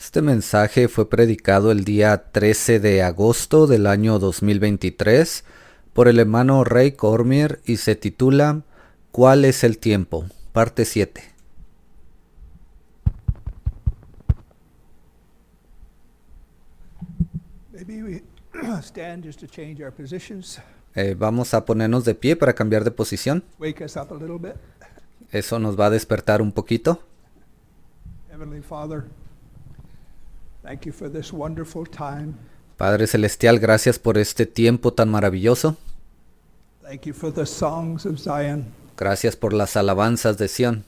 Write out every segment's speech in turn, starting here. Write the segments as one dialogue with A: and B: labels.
A: Este mensaje fue predicado el día 13 de agosto del año 2023 por el hermano Ray Cormier y se titula ¿Cuál es el tiempo? Parte 7.
B: Maybe we stand just to change our positions,
A: Vamos a ponernos de pie para cambiar de posición.
B: wake us up a little bit.
A: Eso nos va a despertar un poquito.
B: Heavenly Father, thank you for this wonderful time.
A: Padre Celestial, gracias por este tiempo tan maravilloso.
B: Thank you for the songs of Zion.
A: Gracias por las alabanzas de Sión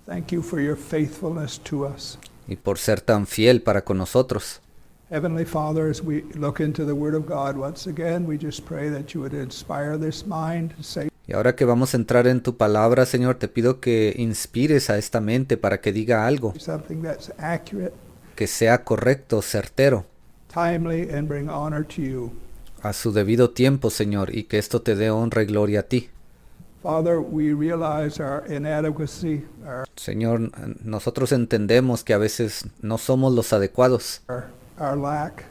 B: Thank you for your faithfulness to us.
A: y por ser tan fiel para con nosotros.
B: Heavenly Father, as we look into the Word of God once again, we just pray that you would inspire this mind and say
A: Y ahora que vamos a entrar en tu palabra, Señor, te pido que inspires a esta mente para que diga algo
B: something that's accurate,
A: que sea correcto, certero,
B: timely, and bring honor to you.
A: a su debido tiempo, Señor, y que esto te dé honra y gloria a ti.
B: Father, we realize our inadequacy,
A: Señor, nosotros entendemos que a veces no somos los adecuados
B: our lack,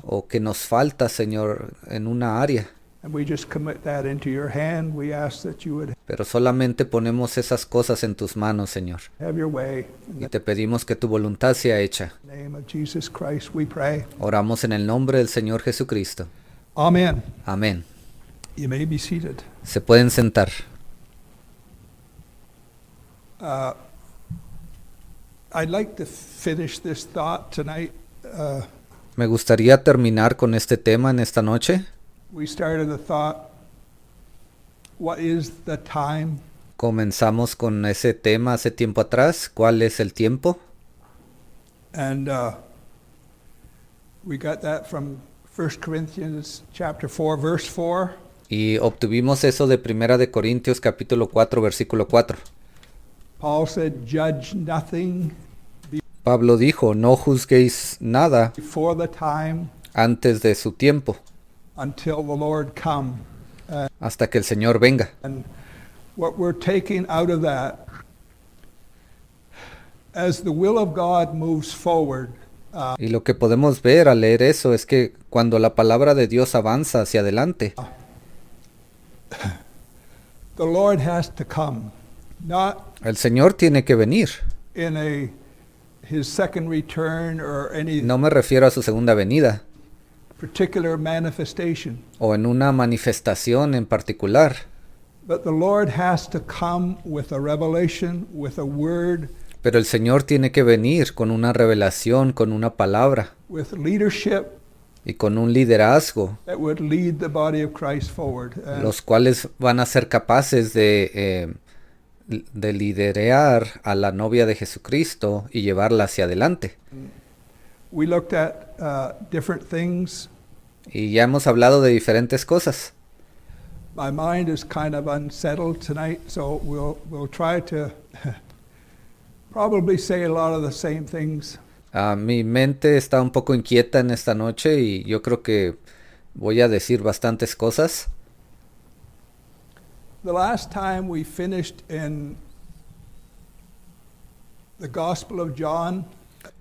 A: o que nos falta, Señor, en una área,
B: and we just commit that into your hand. We ask that you would
A: pero solamente ponemos esas cosas en tus manos, Señor,
B: have your way. In
A: y te pedimos que tu voluntad sea hecha.
B: the name of Jesus Christ, we pray.
A: Oramos en el nombre del Señor Jesucristo.
B: Amen.
A: Amén.
B: You may be seated.
A: Se pueden sentar.
B: I'd like to finish this thought tonight.
A: Me gustaría terminar con este tema en esta noche.
B: We started the thought, what is the time?
A: Comenzamos con ese tema hace tiempo atrás. ¿Cuál es el tiempo?
B: And we got that from 1 Corinthians chapter 4, verse 4.
A: Y obtuvimos eso de Primera de Corintios capítulo 4, versículo 4.
B: Paul said, judge nothing
A: Pablo dijo, no juzguéis nada
B: before the time
A: antes de su tiempo,
B: until the Lord come.
A: hasta que el Señor venga.
B: And what we're taking out of that, as the will of God moves forward,
A: Y lo que podemos ver al leer eso es que cuando la palabra de Dios avanza hacia adelante,
B: the Lord has to come, not
A: el Señor tiene que venir.
B: in his second return or any
A: No me refiero a su segunda venida
B: particular manifestation,
A: o en una manifestación en particular,
B: but the Lord has to come with a revelation, with a word,
A: pero el Señor tiene que venir con una revelación, con una palabra
B: with leadership
A: y con un liderazgo,
B: that would lead the body of Christ forward. And
A: los cuales van a ser capaces de liderar a la novia de Jesucristo y llevarla hacia adelante.
B: we looked at different things.
A: Y ya hemos hablado de diferentes cosas.
B: My mind is kind of unsettled tonight, so we'll try to probably say a lot of the same things.
A: Mi mente está un poco inquieta en esta noche y yo creo que voy a decir bastantes cosas.
B: The last time we finished in the Gospel of John,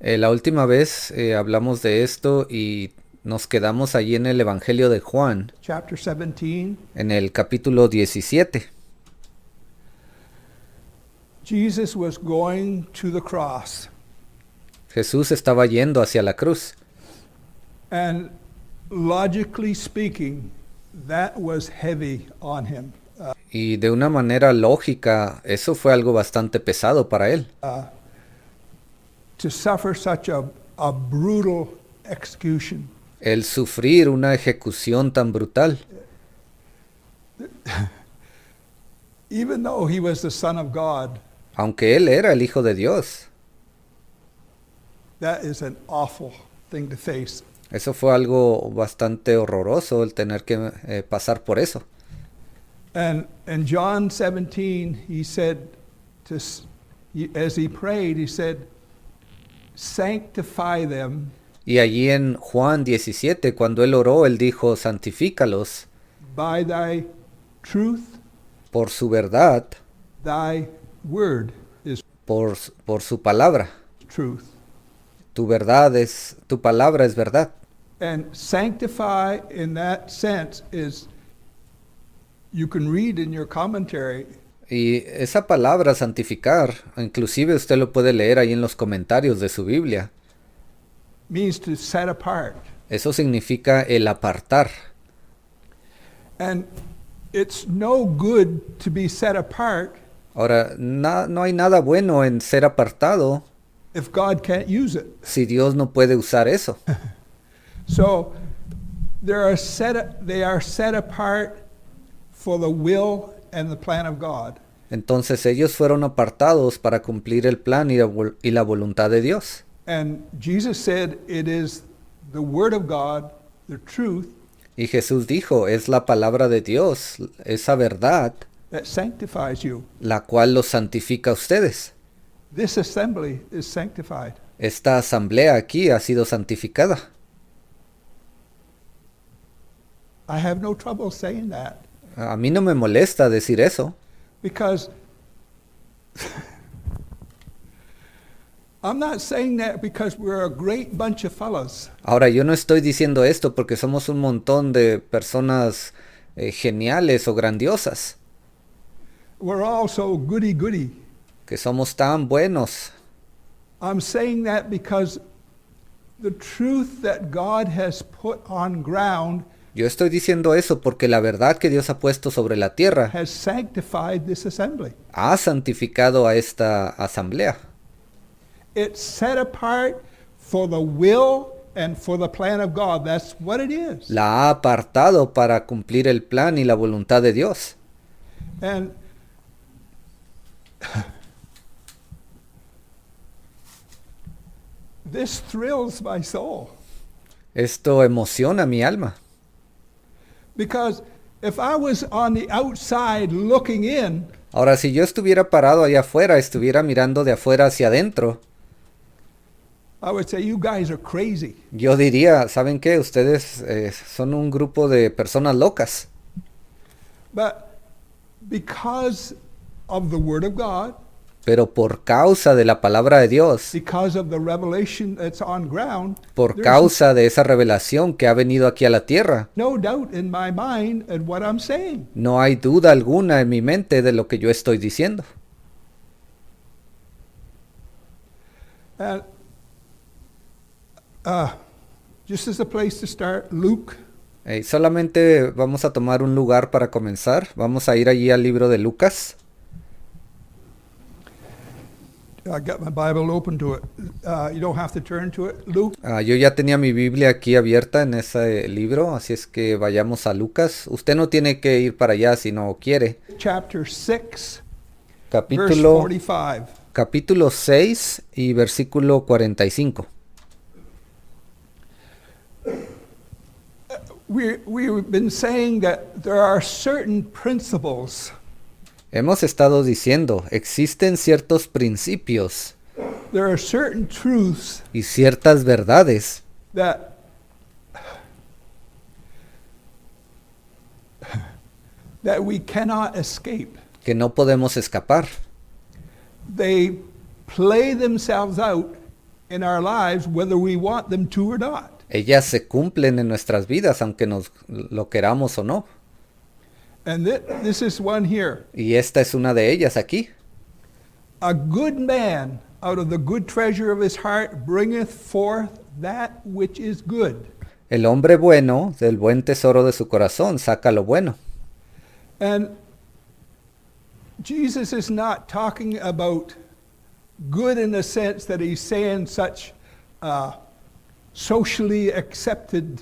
A: La última vez hablamos de esto y nos quedamos allí en el Evangelio de Juan,
B: chapter 17,
A: en el capítulo 17.
B: Jesus was going to the cross,
A: Jesús estaba yendo hacia la cruz
B: and logically speaking, that was heavy on him.
A: y de una manera lógica eso fue algo bastante pesado para él.
B: To suffer such a brutal execution.
A: El sufrir una ejecución tan brutal,
B: Even though he was the Son of God,
A: aunque él era el Hijo de Dios.
B: that is an awful thing to face.
A: Eso fue algo bastante horroroso el tener que pasar por eso.
B: And in John 17, he said, as he prayed, he said, sanctify them
A: Y allí en Juan 17, cuando él oró, él dijo, santifícalos
B: by thy truth.
A: por su verdad,
B: Thy word is
A: por su palabra.
B: truth.
A: tu palabra es verdad.
B: And sanctify in that sense is, you can read in your commentary,
A: Y esa palabra santificar, inclusive usted lo puede leer ahí en los comentarios de su Biblia.
B: means to set apart.
A: Eso significa el apartar.
B: And it's no good to be set apart
A: Ahora, no hay nada bueno en ser apartado
B: if God can't use it.
A: si Dios no puede usar eso.
B: So they are set apart for the will and the plan of God.
A: Entonces ellos fueron apartados para cumplir el plan y la voluntad de Dios.
B: And Jesus said it is the word of God, the truth,
A: Y Jesús dijo, es la palabra de Dios, esa verdad,
B: that sanctifies you.
A: la cual los santifica a ustedes.
B: This assembly is sanctified.
A: Esta asamblea aquí ha sido santificada.
B: I have no trouble saying that
A: A mí no me molesta decir eso,
B: because I'm not saying that because we're a great bunch of fellows.
A: Ahora, yo no estoy diciendo esto porque somos un montón de personas geniales o grandiosas,
B: We're all so goody-goody.
A: que somos tan buenos.
B: I'm saying that because the truth that God has put on ground
A: Yo estoy diciendo eso porque la verdad que Dios ha puesto sobre la tierra
B: has sanctified this assembly.
A: ha santificado a esta asamblea.
B: It's set apart for the will and for the plan of God. That's what it is.
A: La ha apartado para cumplir el plan y la voluntad de Dios.
B: And this thrills my soul
A: Esto emociona mi alma.
B: because if I was on the outside looking in,
A: Ahora, si yo estuviera parado allá afuera, estuviera mirando de afuera hacia adentro,
B: I would say, you guys are crazy.
A: yo diría, ¿saben qué? Ustedes son un grupo de personas locas.
B: But because of the Word of God,
A: Pero por causa de la palabra de Dios,
B: because of the revelation that's on ground,
A: por
B: there's
A: causa de esa revelación que ha venido aquí a la tierra,
B: no doubt in my mind at what I'm saying.
A: no hay duda alguna en mi mente de lo que yo estoy diciendo.
B: And just as a place to start, Luke
A: Solamente vamos a tomar un lugar para comenzar. Vamos a ir allí al libro de Lucas.
B: I got my Bible open to it. You don't have to turn to it. Luke
A: Yo ya tenía mi Biblia aquí abierta en ese libro, así es que vayamos a Lucas. Usted no tiene que ir para allá si no quiere.
B: chapter 6, verse
A: Capítulo,
B: 45.
A: capítulo 6 y versículo 45.
B: We've been saying that there are certain principles,
A: Hemos estado diciendo, existen ciertos principios
B: there are certain truths
A: y ciertas verdades
B: that that we cannot escape.
A: que no podemos escapar.
B: They play themselves out in our lives whether we want them to or not.
A: Ellas se cumplen en nuestras vidas, aunque nos lo queramos o no.
B: And this is one here.
A: Y esta es una de ellas aquí.
B: A good man out of the good treasure of his heart bringeth forth that which is good.
A: El hombre bueno, del buen tesoro de su corazón, saca lo bueno.
B: And Jesus is not talking about good in the sense that he's saying such socially accepted.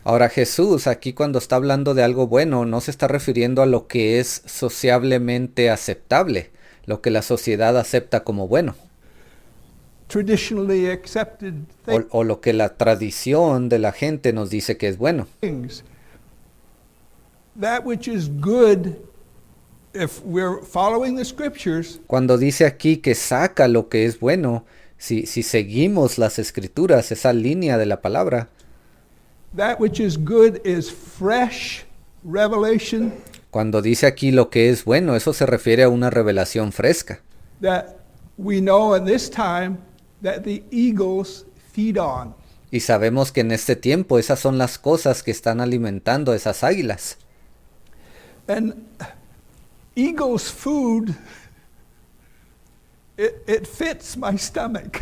A: Ahora Jesús aquí cuando está hablando de algo bueno no se está refiriendo a lo que es sociablemente aceptable, lo que la sociedad acepta como bueno,
B: Traditionally accepted
A: o lo que la tradición de la gente nos dice que es bueno.
B: things. That which is good, if we're following the scriptures,
A: Cuando dice aquí que saca lo que es bueno, si seguimos las escrituras, esa línea de la palabra,
B: that which is good is fresh revelation
A: cuando dice aquí lo que es bueno, eso se refiere a una revelación fresca.
B: that we know in this time that the eagles feed on.
A: Y sabemos que en este tiempo esas son las cosas que están alimentando a esas águilas.
B: And eagle's food, it fits my stomach,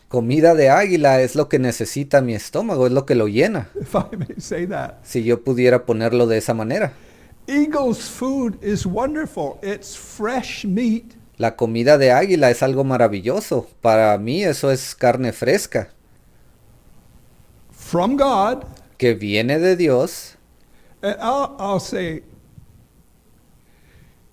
A: Comida de águila es lo que necesita mi estómago, es lo que lo llena,
B: if I may say that.
A: si yo pudiera ponerlo de esa manera.
B: Eagle's food is wonderful. It's fresh meat.
A: La comida de águila es algo maravilloso. Para mí eso es carne fresca,
B: From God.
A: que viene de Dios.
B: And I'll say,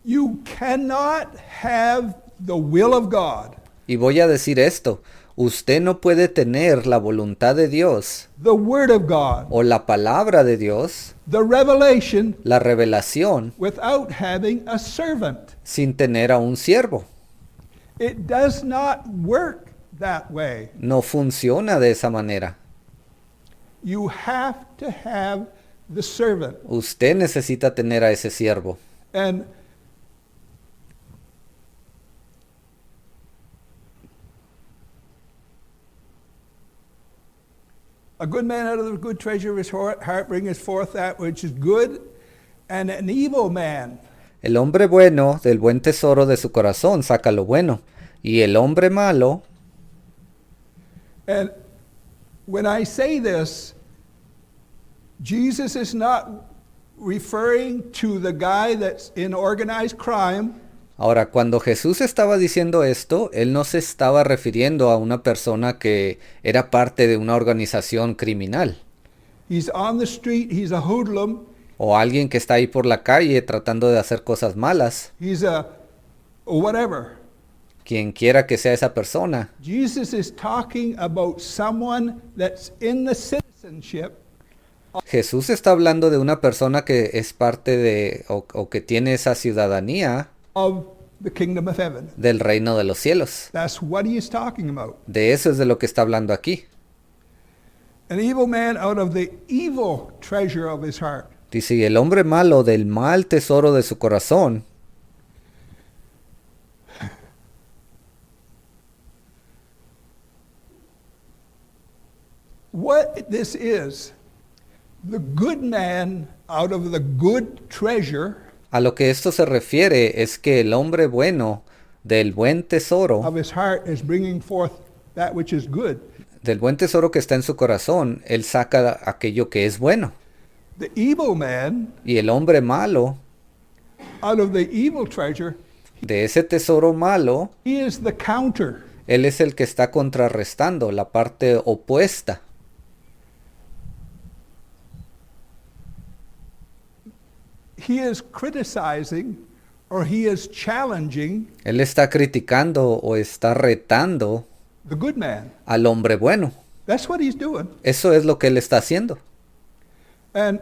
B: you cannot have the will of God,
A: Y voy a decir esto, usted no puede tener la voluntad de Dios
B: the Word of God,
A: o la palabra de Dios,
B: the revelation,
A: la revelación,
B: without having a servant.
A: sin tener a un siervo.
B: It does not work that way.
A: No funciona de esa manera.
B: You have to have the servant.
A: Usted necesita tener a ese siervo.
B: And a good man out of the good treasure of his heart bringeth forth that which is good, and an evil man.
A: El hombre bueno del buen tesoro de su corazón saca lo bueno, y el hombre malo,
B: And when I say this, Jesus is not referring to the guy that's in organized crime.
A: ahora cuando Jesús estaba diciendo esto, él no se estaba refiriendo a una persona que era parte de una organización criminal,
B: He's on the street, he's a hoodlum,
A: o alguien que está ahí por la calle tratando de hacer cosas malas,
B: he's a whatever.
A: quien quiera que sea esa persona.
B: Jesus is talking about someone that's in the citizenship
A: Jesús está hablando de una persona que es parte de, o que tiene esa ciudadanía
B: of the kingdom of heaven.
A: del reino de los cielos.
B: That's what he is talking about.
A: De eso es de lo que está hablando aquí.
B: An evil man out of the evil treasure of his heart.
A: Dice, y el hombre malo del mal tesoro de su corazón.
B: What this is, the good man out of the good treasure
A: A lo que esto se refiere es que el hombre bueno del buen tesoro,
B: of his heart is bringing forth that which is good.
A: del buen tesoro que está en su corazón, él saca aquello que es bueno.
B: The evil man
A: Y el hombre malo,
B: out of the evil treasure,
A: de ese tesoro malo,
B: he is the counter.
A: él es el que está contrarrestando la parte opuesta.
B: He is criticizing or he is challenging
A: Él está criticando o está retando
B: the good man.
A: al hombre bueno.
B: That's what he's doing.
A: Eso es lo que él está haciendo.
B: And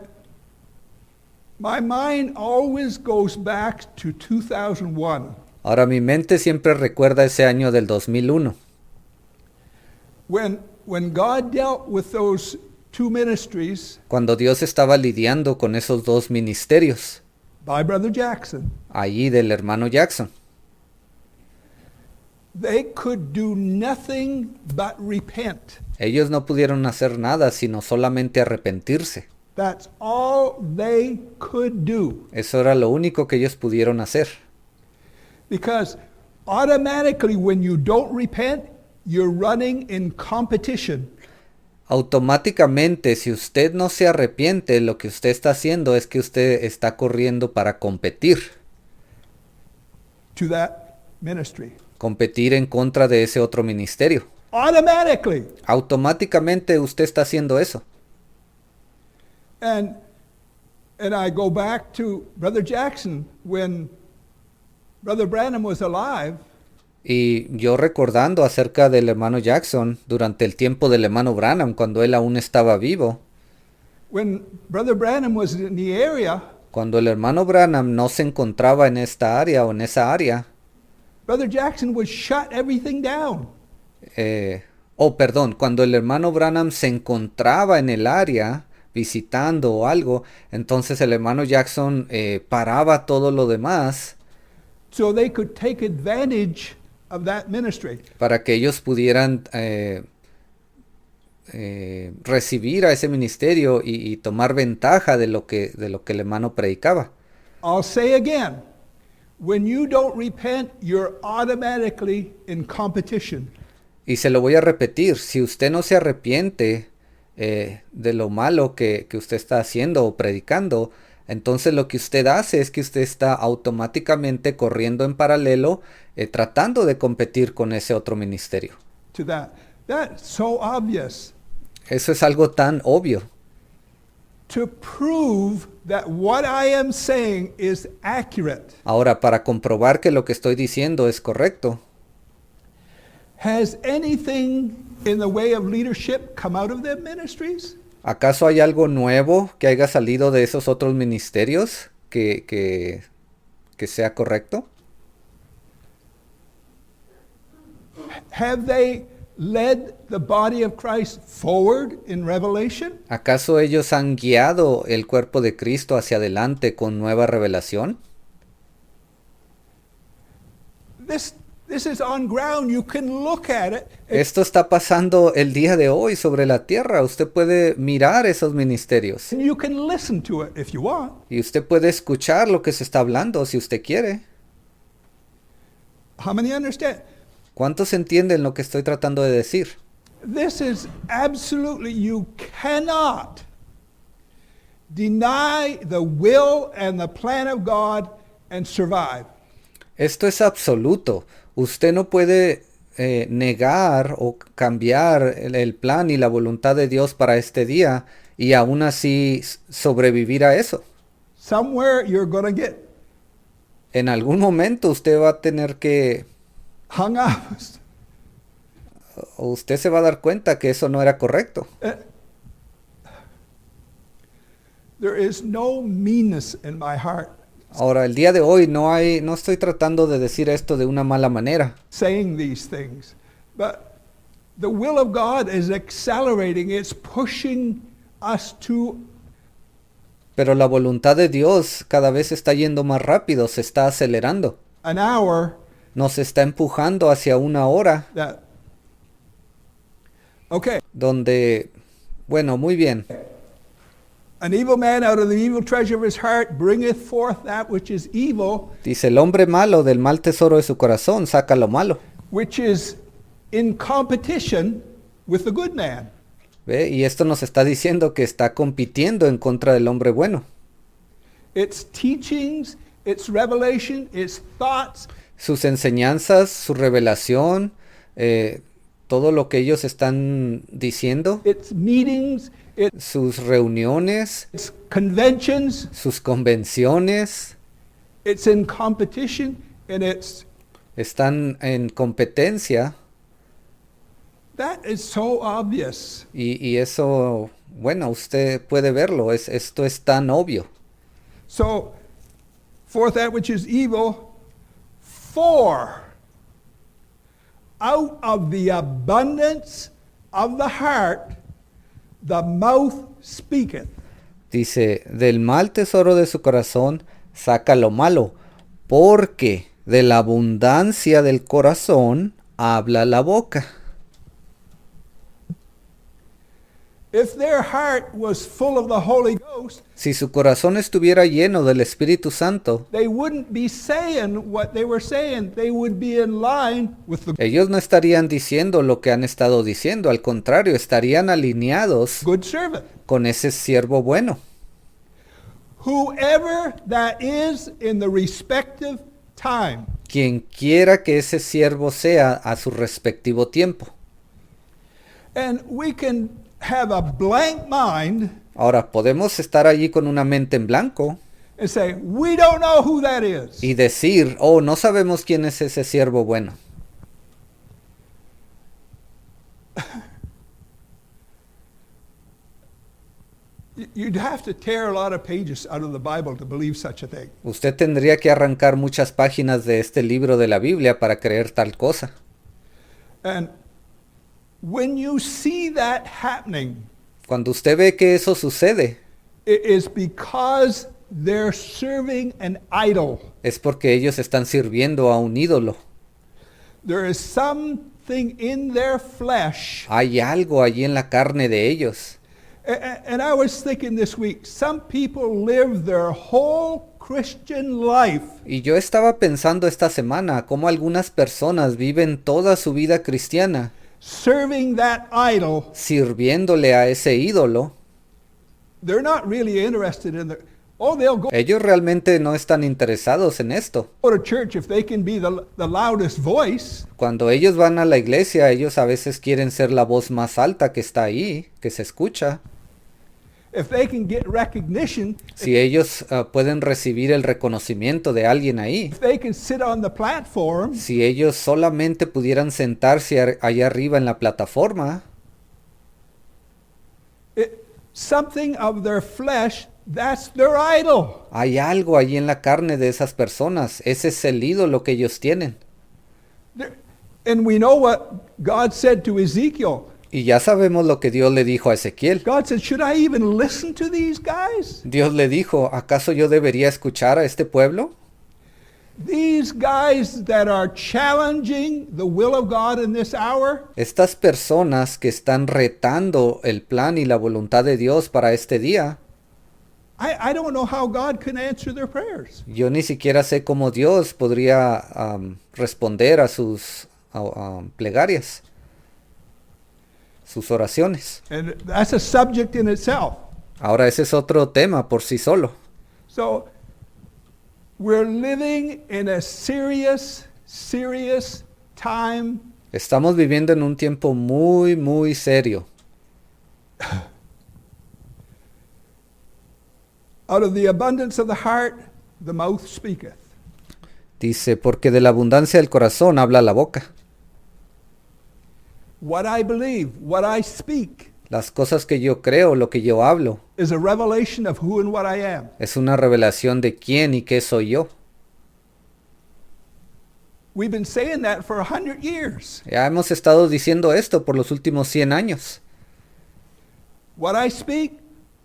B: my mind always goes back to 2001
A: Ahora mi mente siempre recuerda ese año del 2001,
B: when God dealt with those two ministries
A: cuando Dios estaba lidiando con esos dos ministerios,
B: by Brother Jackson.
A: allí del hermano Jackson.
B: They could do nothing but repent.
A: Ellos no pudieron hacer nada sino solamente arrepentirse.
B: That's all they could do.
A: Eso era lo único que ellos pudieron hacer.
B: Because automatically when you don't repent, you're running in competition.
A: Automáticamente, si usted no se arrepiente, lo que usted está haciendo es que usted está corriendo para competir.
B: To that ministry.
A: Competir en contra de ese otro ministerio.
B: Automatically.
A: Automáticamente usted está haciendo eso.
B: And I go back to Brother Jackson when Brother Branham was alive.
A: Y yo recordando acerca del hermano Jackson durante el tiempo del hermano Branham, cuando él aún estaba vivo,
B: When Brother Branham was in the area,
A: cuando el hermano Branham no se encontraba en esta área o en esa área,
B: Brother Jackson would shut everything down.
A: cuando el hermano Branham se encontraba en el área visitando o algo, entonces el hermano Jackson paraba todo lo demás
B: So they could take advantage of that ministry.
A: para que ellos pudieran recibir a ese ministerio y tomar ventaja de lo que el hermano predicaba.
B: I'll say again, when you don't repent, you're automatically in competition.
A: Y se lo voy a repetir, si usted no se arrepiente de lo malo que usted está haciendo o predicando, entonces lo que usted hace es que usted está automáticamente corriendo en paralelo, tratando de competir con ese otro ministerio.
B: To that. That's so obvious.
A: Eso es algo tan obvio.
B: To prove that what I am saying is accurate,
A: Ahora, para comprobar que lo que estoy diciendo es correcto,
B: has anything in the way of leadership come out of them ministries?
A: ¿acaso hay algo nuevo que haya salido de esos otros ministerios que sea correcto?
B: Have they led the body of Christ forward in revelation?
A: ¿Acaso ellos han guiado el cuerpo de Cristo hacia adelante con nueva revelación?
B: This is on ground. You can look at it.
A: Esto está pasando el día de hoy sobre la tierra. Usted puede mirar esos ministerios
B: And you can listen to it if you want.
A: y usted puede escuchar lo que se está hablando si usted quiere.
B: How many understand?
A: ¿Cuántos entienden lo que estoy tratando de decir?
B: This is absolutely, you cannot deny the will and the plan of God and survive.
A: Esto es absoluto. Usted no puede negar o cambiar el plan y la voluntad de Dios para este día y aún así sobrevivir a eso.
B: Somewhere you're going to get
A: En algún momento usted va a tener que,
B: hung up.
A: o usted se va a dar cuenta que eso no era correcto.
B: There is no meanness in my heart
A: Ahora, el día de hoy no estoy tratando de decir esto de una mala manera.
B: saying these things, but the will of God is accelerating. It's pushing us to
A: Pero la voluntad de Dios cada vez está yendo más rápido, se está acelerando.
B: an hour
A: Nos está empujando hacia una hora
B: that, okay,
A: donde, bueno, muy bien.
B: an evil man out of the evil treasure of his heart bringeth forth that which is evil,
A: Dice, el hombre malo del mal tesoro de su corazón saca lo malo.
B: which is in competition with the good man.
A: ¿Ve? Y esto nos está diciendo que está compitiendo en contra del hombre bueno.
B: Its teachings, its revelation, its thoughts,
A: Sus enseñanzas, su revelación, todo lo que ellos están diciendo,
B: its meetings, its
A: sus reuniones,
B: conventions,
A: sus convenciones,
B: it's in competition, and it's
A: están en competencia
B: that is so obvious.
A: y eso, bueno, usted puede verlo, esto es tan obvio.
B: So, for that which is evil, for out of the abundance of the heart, the mouth speaketh.
A: Dice, del mal tesoro de su corazón saca lo malo, porque de la abundancia del corazón habla la boca.
B: If their heart was full of the Holy Ghost,
A: Si su corazón estuviera lleno del Espíritu Santo,
B: they wouldn't be saying what they were saying. They would be in line with the
A: ellos no estarían diciendo lo que han estado diciendo, al contrario, estarían alineados
B: good servant.
A: con ese siervo bueno.
B: Whoever that is in the respective time.
A: Quien quiera que ese siervo sea a su respectivo tiempo.
B: And we can have a blank mind
A: Ahora, podemos estar allí con una mente en blanco
B: and say, we don't know who that is.
A: y decir, oh, no sabemos quién es ese siervo bueno.
B: You'd have to tear a lot of pages out of the Bible to believe such a thing.
A: Usted tendría que arrancar muchas páginas de este libro de la Biblia para creer tal cosa.
B: And when you see that happening,
A: Cuando usted ve que eso sucede,
B: it is because they're serving an idol.
A: es porque ellos están sirviendo a un ídolo.
B: There is something in their flesh.
A: Hay algo allí en la carne de ellos.
B: And I was thinking this week, some people live their whole Christian life
A: Y yo estaba pensando esta semana cómo algunas personas viven toda su vida cristiana
B: serving that idol.
A: sirviéndole a ese ídolo.
B: They're not really interested in the, oh, they'll go
A: Ellos realmente no están interesados en esto.
B: to church if they can be the loudest voice.
A: Cuando ellos van a la iglesia, ellos a veces quieren ser la voz más alta que está ahí, que se escucha.
B: If they can get recognition,
A: Si ellos pueden recibir el reconocimiento de alguien ahí.
B: if they can sit on the platform,
A: Si ellos solamente pudieran sentarse allá arriba en la plataforma,
B: something of their flesh, that's their idol.
A: hay algo allí en la carne de esas personas. Ese es el ídolo que ellos tienen.
B: And we know what God said to Ezekiel.
A: Y ya sabemos lo que Dios le dijo a Ezequiel.
B: God said, should I even listen to these guys?
A: Dios le dijo, ¿acaso yo debería escuchar a este pueblo?
B: These guys that are challenging the will of God in this hour,
A: Estas personas que están retando el plan y la voluntad de Dios para este día,
B: I don't know how God can answer their prayers.
A: yo ni siquiera sé cómo Dios podría responder a sus plegarias, sus oraciones.
B: And that's a subject in itself.
A: Ahora ese es otro tema por sí solo.
B: So we're living in a serious time.
A: Estamos viviendo en un tiempo muy, muy serio.
B: Out of the abundance of the heart, the mouth speaketh.
A: Dice, porque de la abundancia del corazón habla la boca.
B: What I believe, what I speak,
A: Las cosas que yo creo, lo que yo hablo,
B: is a revelation of who and what I am.
A: es una revelación de quién y qué soy yo.
B: We've been saying that for 100 years.
A: Ya hemos estado diciendo esto por los últimos 100 años.
B: What I speak,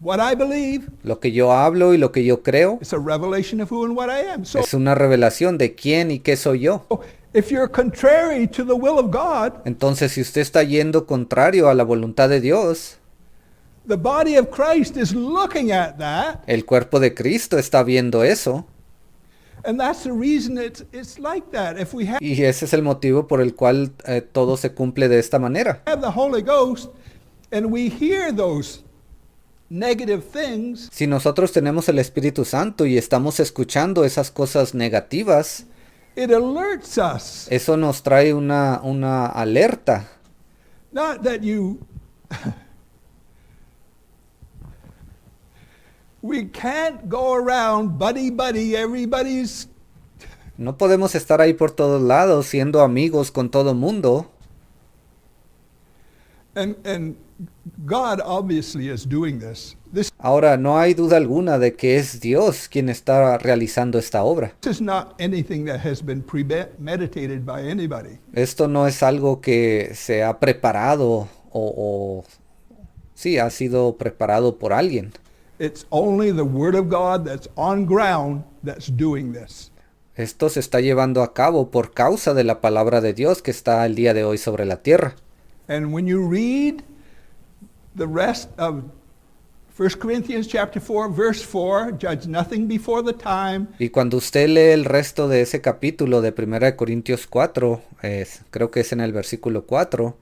B: what I believe,
A: Lo que yo hablo y lo que yo creo
B: it's a revelation of who and what I am. So
A: es una revelación de quién y qué soy yo.
B: if you're contrary to the will of God,
A: Entonces, si usted está yendo contrario a la voluntad de Dios,
B: the body of Christ is looking at that,
A: el cuerpo de Cristo está viendo eso.
B: and that's the reason it's like that. If we
A: Y ese es el motivo por el cual todo se cumple de esta manera.
B: have the Holy Ghost and we hear those negative things,
A: Si nosotros tenemos el Espíritu Santo y estamos escuchando esas cosas negativas,
B: it alerts us.
A: eso nos trae una alerta.
B: Not that you... We can't go around buddy, everybody's...
A: No podemos estar ahí por todos lados siendo amigos con todo mundo.
B: And God obviously is doing this. This
A: Ahora, no hay duda alguna de que es Dios quien está realizando esta obra.
B: is not anything that has been premeditated by anybody.
A: Esto no es algo que se ha preparado sí, ha sido preparado por alguien.
B: It's only the Word of God that's on ground that's doing this.
A: Esto se está llevando a cabo por causa de la palabra de Dios que está el día de hoy sobre la tierra.
B: And when you read the rest of 1 Corinthians chapter 4, verse 4, judge nothing before the time,
A: Y cuando usted lee el resto de ese capítulo de 1 Corintios 4, creo que es en el versículo 4,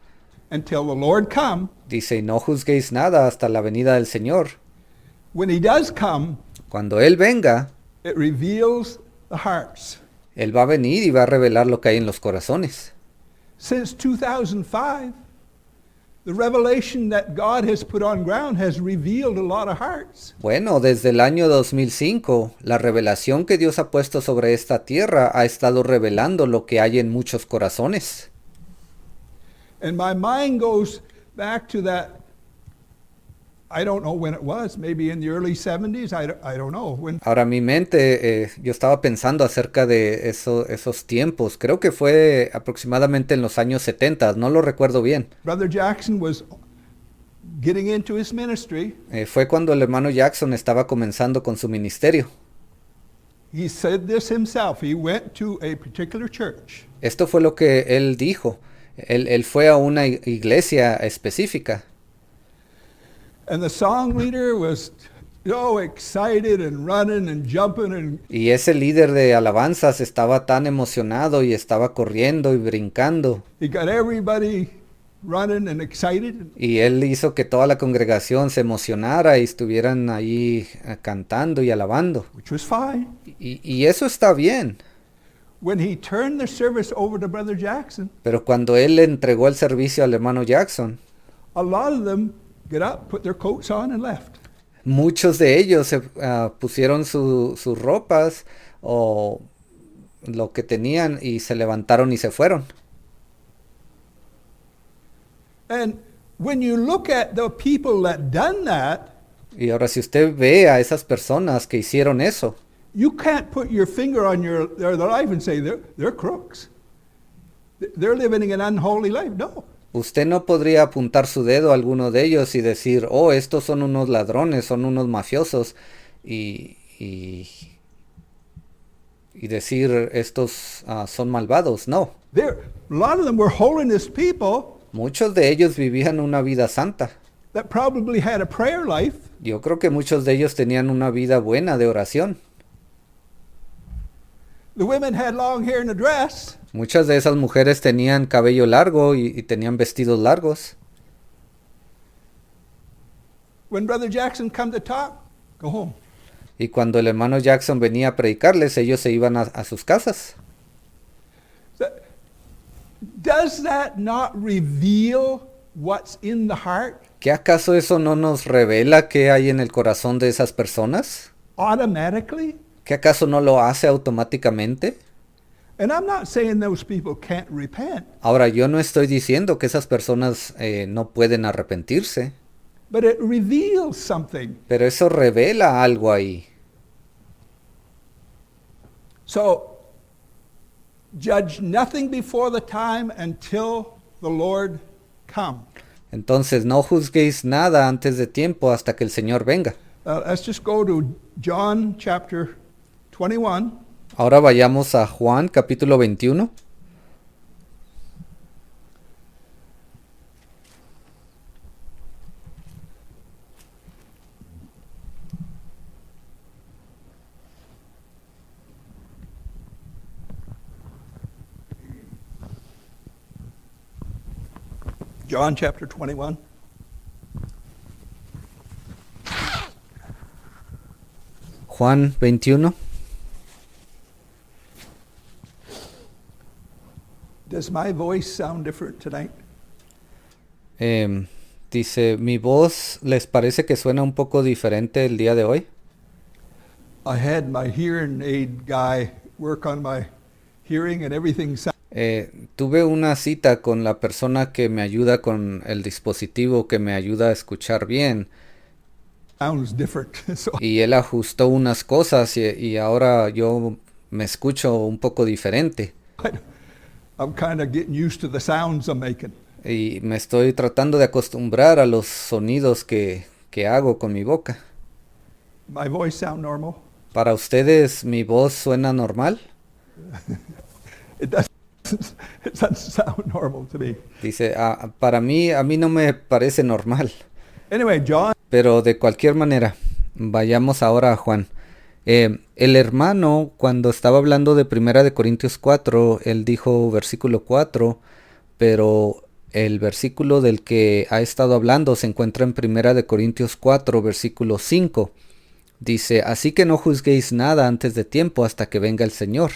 B: until the Lord come.
A: dice, y no juzguéis nada hasta la venida del Señor.
B: When He does come,
A: Cuando Él venga,
B: it reveals the hearts.
A: Él va a venir y va a revelar lo que hay en los corazones.
B: Since 2005, the revelation that God has put on ground has revealed a lot of hearts.
A: Bueno, desde el año 2005, la revelación que Dios ha puesto sobre esta tierra ha estado revelando lo que hay en muchos corazones.
B: And my mind goes back to that, I don't know when it was, maybe in the early 70s, I don't know. When
A: Ahora mi mente, yo estaba pensando acerca de esos tiempos. Creo que fue aproximadamente en los años 70, no lo recuerdo bien.
B: Brother Jackson was getting into his ministry,
A: Fue cuando el hermano Jackson estaba comenzando con su ministerio.
B: He said this himself. He went to a particular church.
A: Esto fue lo que él dijo. Él fue a una iglesia específica.
B: And the song leader was so excited and running and jumping and
A: Y ese líder de alabanzas estaba tan emocionado y estaba corriendo y brincando.
B: he got everybody running and excited.
A: Y él hizo que toda la congregación se emocionara y estuvieran ahí cantando y alabando.
B: Which was fine.
A: Y eso está bien.
B: When he turned the service over to Brother Jackson,
A: Pero cuando él le entregó el servicio al hermano Jackson,
B: a lot of them get up, put their coats on, and left.
A: muchos de ellos se pusieron sus ropas o lo que tenían y se levantaron y se fueron.
B: And when you look at the people that done that,
A: Y ahora si usted ve a esas personas que hicieron eso,
B: you can't put your finger on their life and say they're crooks. They're living an unholy life. No.
A: usted no podría apuntar su dedo a alguno de ellos y decir, oh, estos son unos ladrones, son unos mafiosos, y decir, estos son malvados. No,
B: A lot of them were holiness people
A: muchos de ellos vivían una vida santa.
B: that probably had a prayer life.
A: Yo creo que muchos de ellos tenían una vida buena de oración.
B: The women had long hair and a dress.
A: Muchas de esas mujeres tenían cabello largo y tenían vestidos largos.
B: When Brother Jackson come to talk, go home.
A: Y cuando el hermano Jackson venía a predicarles, ellos se iban a sus casas.
B: Does that not reveal what's in the heart
A: ¿Qué acaso eso no nos revela qué hay en el corazón de esas personas?
B: automatically?
A: ¿Qué acaso no lo hace automáticamente?
B: And I'm not saying those people can't repent,
A: Ahora, yo no estoy diciendo que esas personas no pueden arrepentirse,
B: but it reveals something.
A: pero eso revela algo ahí.
B: So, judge nothing before the time until the Lord come.
A: Entonces, no juzguéis nada antes de tiempo hasta que el Señor venga.
B: Let's just go to John chapter 21.
A: Ahora vayamos a Juan capítulo 21.
B: John chapter 21.
A: Juan 21.
B: Does my voice sound different tonight?
A: Dice, ¿mi voz les parece que suena un poco diferente el día de hoy?
B: I had my hearing aid guy work on my hearing and everything
A: Tuve una cita con la persona que me ayuda con el dispositivo que me ayuda a escuchar bien
B: sounds different. So
A: y él ajustó unas cosas y ahora yo me escucho un poco diferente
B: I'm kind of getting used to the sounds I'm making.
A: y me estoy tratando de acostumbrar a los sonidos que hago con mi boca.
B: My voice sound normal?
A: ¿Para ustedes mi voz suena normal?
B: It doesn't sound normal to me.
A: Dice, para mí, a mí no me parece normal.
B: Anyway, John,
A: Pero de cualquier manera, vayamos ahora a Juan. El hermano, cuando estaba hablando de 1 Corintios 4, él dijo versículo 4, pero el versículo del que ha estado hablando se encuentra en 1 Corintios 4, versículo 5. Dice, así que no juzguéis nada antes de tiempo hasta que venga el Señor,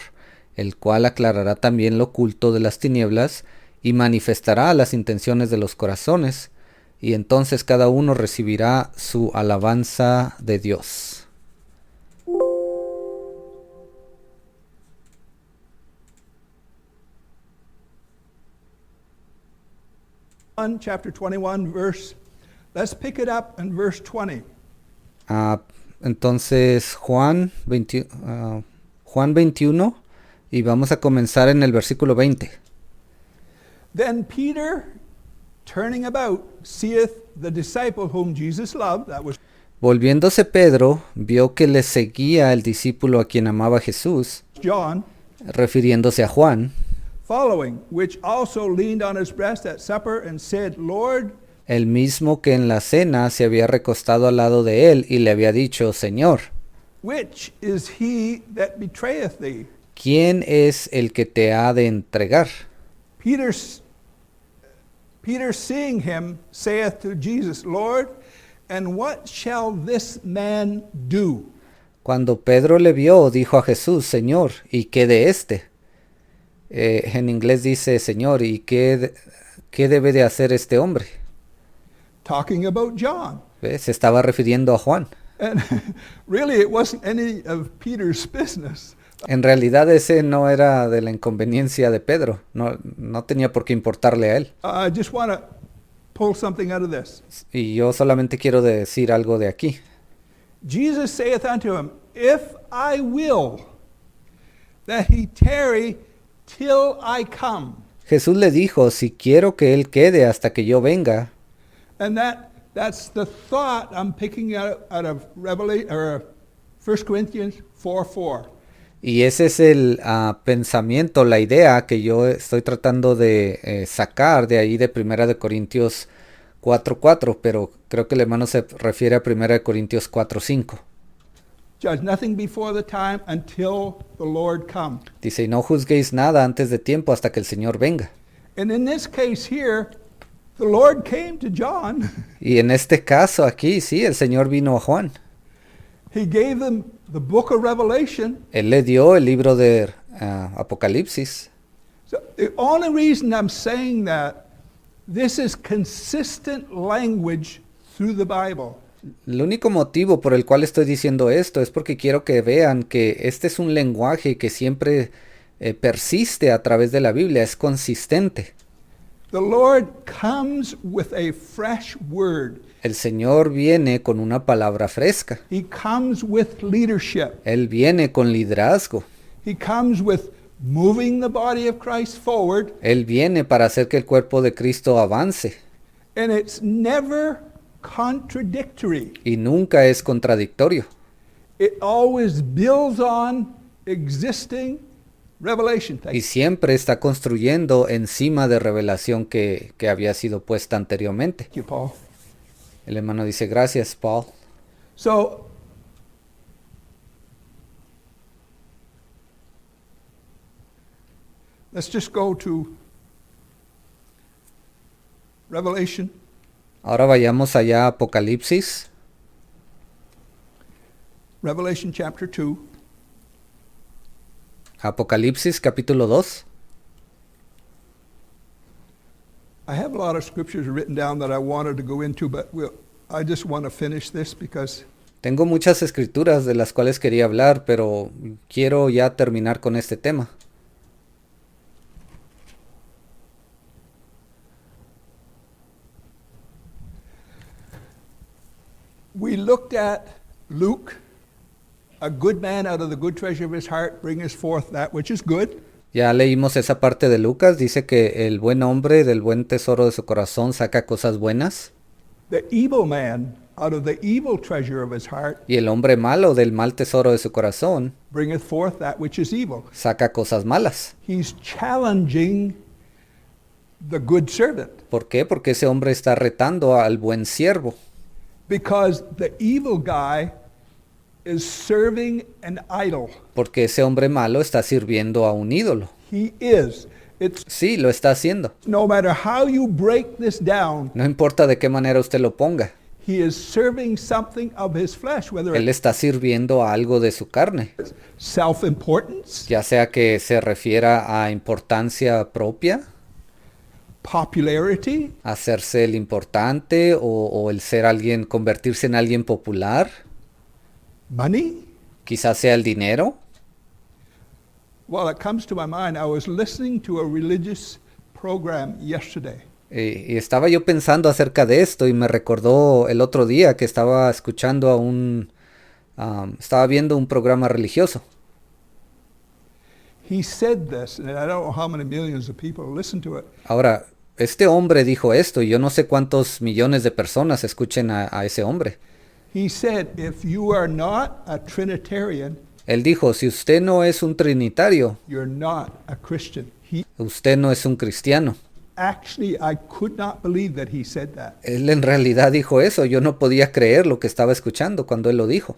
A: el cual aclarará también lo oculto de las tinieblas y manifestará las intenciones de los corazones, y entonces cada uno recibirá su alabanza de Dios.
B: chapter 21, let's pick it up in verse 20.
A: Entonces Juan 21 y vamos a comenzar en el versículo 20.
B: Then Peter, turning about, seeth the disciple whom Jesus loved, that was
A: Volviéndose Pedro, vio que le seguía el discípulo a quien amaba Jesús,
B: John,
A: refiriéndose a Juan,
B: following, which also leaned on his breast at supper and said, Lord,
A: el mismo que en la cena se había recostado al lado de él y le había dicho, Señor,
B: which is he that betrayeth thee?
A: ¿quién es el que te ha de entregar?
B: Peter seeing him saith to Jesus, Lord, and what shall this man do?
A: Cuando Pedro le vio, dijo a Jesús, Señor, ¿y qué de este? En inglés dice, Señor, ¿y qué debe de hacer este hombre?
B: Talking about John.
A: ¿Ves? Se estaba refiriendo a Juan.
B: And really, it wasn't any of Peter's business.
A: En realidad ese no era de la inconveniencia de Pedro, no tenía por qué importarle a él.
B: I just want to pull something out of this.
A: Y yo solamente quiero decir algo de aquí.
B: Jesus saith unto him, If I will that he tarry till I come.
A: Jesús le dijo, si quiero que él quede hasta que yo venga.
B: And that's the thought I'm picking out of Revelation or 1 Corinthians 4:4.
A: Y ese es el pensamiento, la idea que yo estoy tratando de sacar de ahí de Primera de Corintios 4:4, pero creo que el hermano se refiere a Primera de Corintios 4:5.
B: Judge nothing before the time until the Lord come.
A: Dice, y no juzguéis nada antes de tiempo hasta que el Señor venga.
B: And in this case here, the Lord came to John.
A: Y en este caso aquí, sí, el Señor vino a Juan.
B: He gave them the book of Revelation.
A: Él le dio el libro de Apocalipsis.
B: So the only reason I'm saying that, this is consistent language through the Bible.
A: El único motivo por el cual estoy diciendo esto es porque quiero que vean que este es un lenguaje que siempre persiste a través de la Biblia, es consistente.
B: The Lord comes with a fresh word.
A: El Señor viene con una palabra fresca.
B: He comes with leadership.
A: Él viene con liderazgo.
B: He comes with moving the body of Christ forward.
A: Él viene para hacer que el cuerpo de Cristo avance.
B: And it's never contradictory.
A: Y nunca es contradictorio.
B: It always builds on existing revelation.
A: Y siempre está construyendo encima de revelación que había sido puesta anteriormente.
B: Thank you, Paul.
A: El hermano dice, gracias, Paul.
B: So, let's just go to Revelation.
A: Ahora vayamos allá a Apocalipsis.
B: Revelation chapter 2.
A: Apocalipsis capítulo 2.
B: I have a lot of scriptures written down that I wanted to go into, but I just want to finish this because
A: Tengo muchas escrituras de las cuales quería hablar, pero quiero ya terminar con este tema.
B: we looked at Luke, a good man out of the good treasure of his heart bringeth forth that which is good.
A: Ya leímos esa parte de Lucas, dice que el buen hombre del buen tesoro de su corazón saca cosas buenas.
B: The evil man out of the evil treasure of his heart
A: Y el hombre malo del mal tesoro de su corazón
B: bringeth forth that which is evil.
A: saca cosas malas.
B: He's challenging the good servant
A: ¿Por qué? Porque ese hombre está retando al buen siervo.
B: because the evil guy is serving an idol.
A: Porque ese hombre malo está sirviendo a un ídolo.
B: He is. It's
A: Sí, lo está haciendo.
B: no matter how you break this down,
A: No importa de qué manera usted lo ponga.
B: he is serving something of his flesh, whether
A: Él
B: it's
A: está sirviendo a algo de su carne.
B: self-importance,
A: Ya sea que se refiera a importancia propia,
B: popularity,
A: hacerse el importante o el ser alguien, convertirse en alguien popular.
B: money.
A: Quizás sea el dinero.
B: Well, it comes to my mind, I was listening to a religious program yesterday.
A: Y estaba yo pensando acerca de esto y me recordó el otro día que estaba escuchando estaba viendo un programa religioso.
B: He said this, and I don't know how many millions of people listen to it.
A: Ahora, este hombre dijo esto y yo no sé cuántos millones de personas escuchen a ese hombre.
B: He said, if you are not a Trinitarian,
A: Él dijo, si usted no es un trinitario,
B: you're not a Christian.
A: usted no es un cristiano.
B: Actually, I could not believe that he said that.
A: Él en realidad dijo eso. Yo no podía creer lo que estaba escuchando cuando él lo dijo.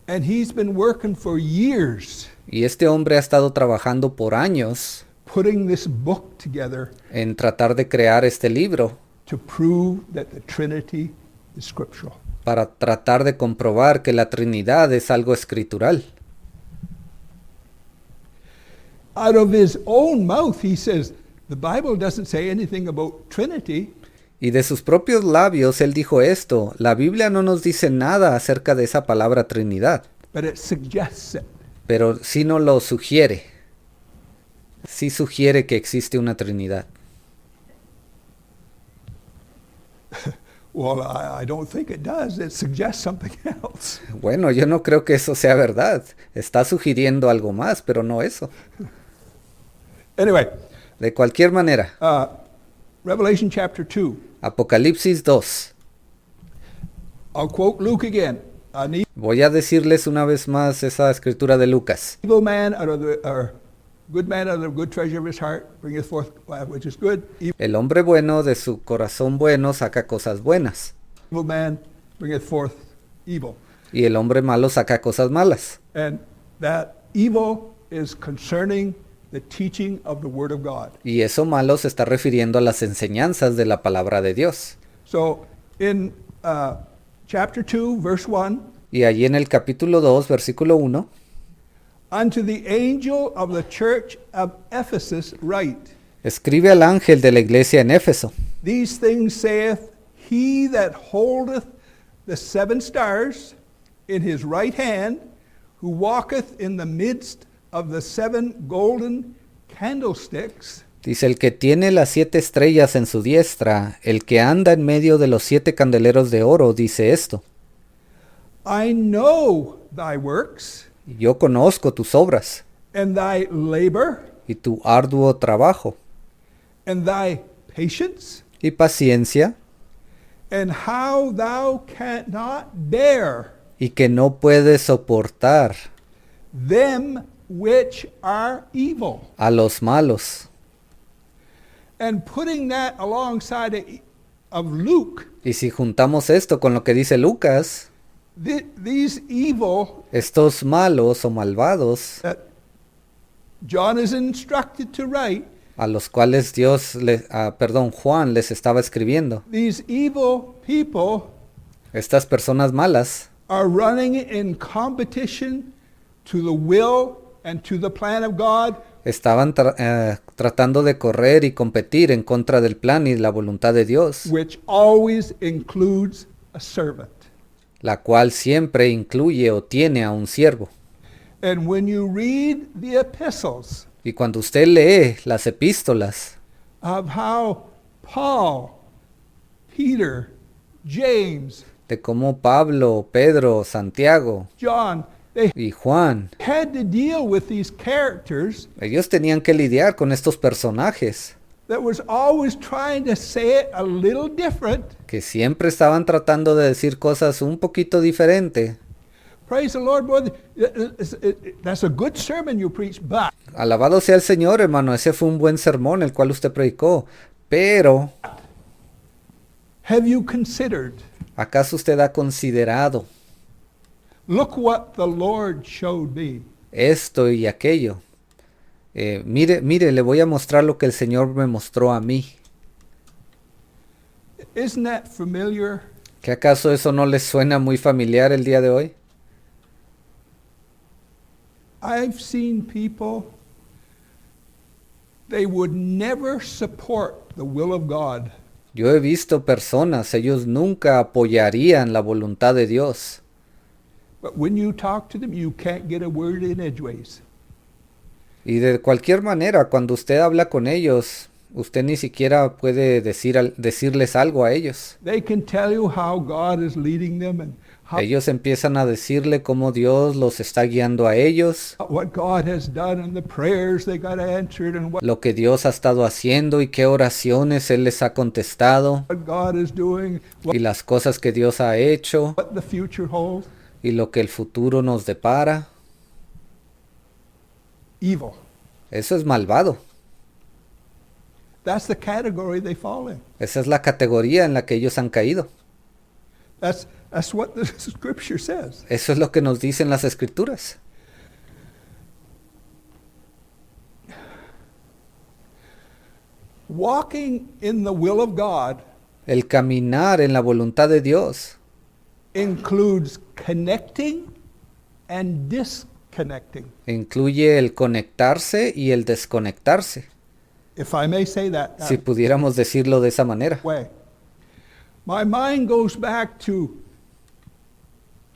B: And he's been working for years
A: Y este hombre ha estado trabajando por años
B: putting this book together
A: en tratar de crear este libro
B: to prove that the Trinity is scriptural.
A: para tratar de comprobar que la Trinidad es algo escritural.
B: Out of his own mouth, he says, the Bible doesn't say anything about Trinity.
A: Y de sus propios labios él dijo esto: la Biblia no nos dice nada acerca de esa palabra Trinidad,
B: But it suggests it.
A: pero sí nos lo sugiere. Sí sugiere que existe una Trinidad.
B: Well, I don't think it does. It suggests something else.
A: Bueno, yo no creo que eso sea verdad. Está sugiriendo algo más, pero no eso.
B: Anyway,
A: De cualquier manera,
B: Revelation chapter 2.
A: Apocalipsis 2.
B: I'll quote Luke again. An
A: Voy a decirles una vez más esa escritura de Lucas.
B: evil man out of the, or good man out of the good treasure of his heart bringeth forth that which is good.
A: El hombre bueno de su corazón bueno saca cosas buenas,
B: Evil man bringeth forth evil.
A: y el hombre malo saca cosas malas.
B: And that evil is concerning the teaching of the Word of God.
A: Y eso malo se está refiriendo a las enseñanzas de la palabra de Dios.
B: So in chapter 2, verse 1,
A: Y allí en el capítulo 2, versículo 1,
B: unto the angel of the church of Ephesus write,
A: escribe al ángel de la iglesia en Éfeso:
B: these things saith he that holdeth the seven stars in his right hand, who walketh in the midst of the seven golden candlesticks.
A: dice, el que tiene las 7 estrellas en su diestra, el que anda en medio de los 7 candeleros de oro, dice esto:
B: I know thy works,
A: yo conozco tus obras,
B: and thy labor,
A: y tu arduo trabajo,
B: and thy patience,
A: y paciencia,
B: and how thou canst not bear
A: y que no puedes soportar
B: them which are evil.
A: a los malos.
B: And putting that alongside of Luke,
A: Y si juntamos esto con lo que dice Lucas,
B: these evil
A: estos malos o malvados,
B: that John is instructed to write,
A: a los cuales Juan les estaba escribiendo,
B: these evil people
A: estas personas malas
B: are running in competition to the will and to the plan of God,
A: estaban tratando de correr y competir en contra del plan y la voluntad de Dios,
B: which always includes a servant.
A: la cual siempre incluye o tiene a un siervo.
B: And when you read the epistles
A: Y cuando usted lee las epístolas
B: of how Paul, Peter, James,
A: de cómo Pablo, Pedro, Santiago
B: John, they
A: y Juan,
B: had to deal with these characters
A: ellos tenían que lidiar con estos personajes
B: that was always trying to say it a little different.
A: que siempre estaban tratando de decir cosas un poquito diferente.
B: Praise the Lord, brother. That's a good sermon you preach, but
A: Alabado sea el Señor, hermano, ese fue un buen sermón el cual usted predicó. Pero,
B: have you considered?
A: ¿acaso usted ha considerado
B: Look what the Lord showed me.
A: esto y aquello? Mire, le voy a mostrar lo que el Señor me mostró a mí.
B: Isn't that familiar?
A: ¿Que acaso eso no les suena muy familiar el día de hoy?
B: I've seen people, they would never support the will of God.
A: Yo he visto personas, ellos nunca apoyarían la voluntad de Dios.
B: But when you talk to them, you can't get a word in edgeways.
A: Y de cualquier manera, cuando usted habla con ellos, usted ni siquiera puede decirles algo a ellos.
B: They can tell you how God is leading them and
A: Ellos empiezan a decirle cómo Dios los está guiando a ellos,
B: what God has done and the prayers they got answered and
A: lo que Dios ha estado haciendo y qué oraciones Él les ha contestado
B: what God is doing,
A: y las cosas que Dios ha hecho
B: what the future holds.
A: y lo que el futuro nos depara.
B: Evil.
A: Eso es malvado.
B: That's the category they fall in.
A: Esa es la categoría en la que ellos han caído.
B: That's what the scripture says.
A: Eso es lo que nos dicen las escrituras.
B: Walking in the will of God
A: El caminar en la voluntad de Dios
B: includes connecting and disconnecting.
A: incluye el conectarse y el desconectarse,
B: If I may say that
A: si pudiéramos decirlo de esa manera.
B: way. My mind goes back to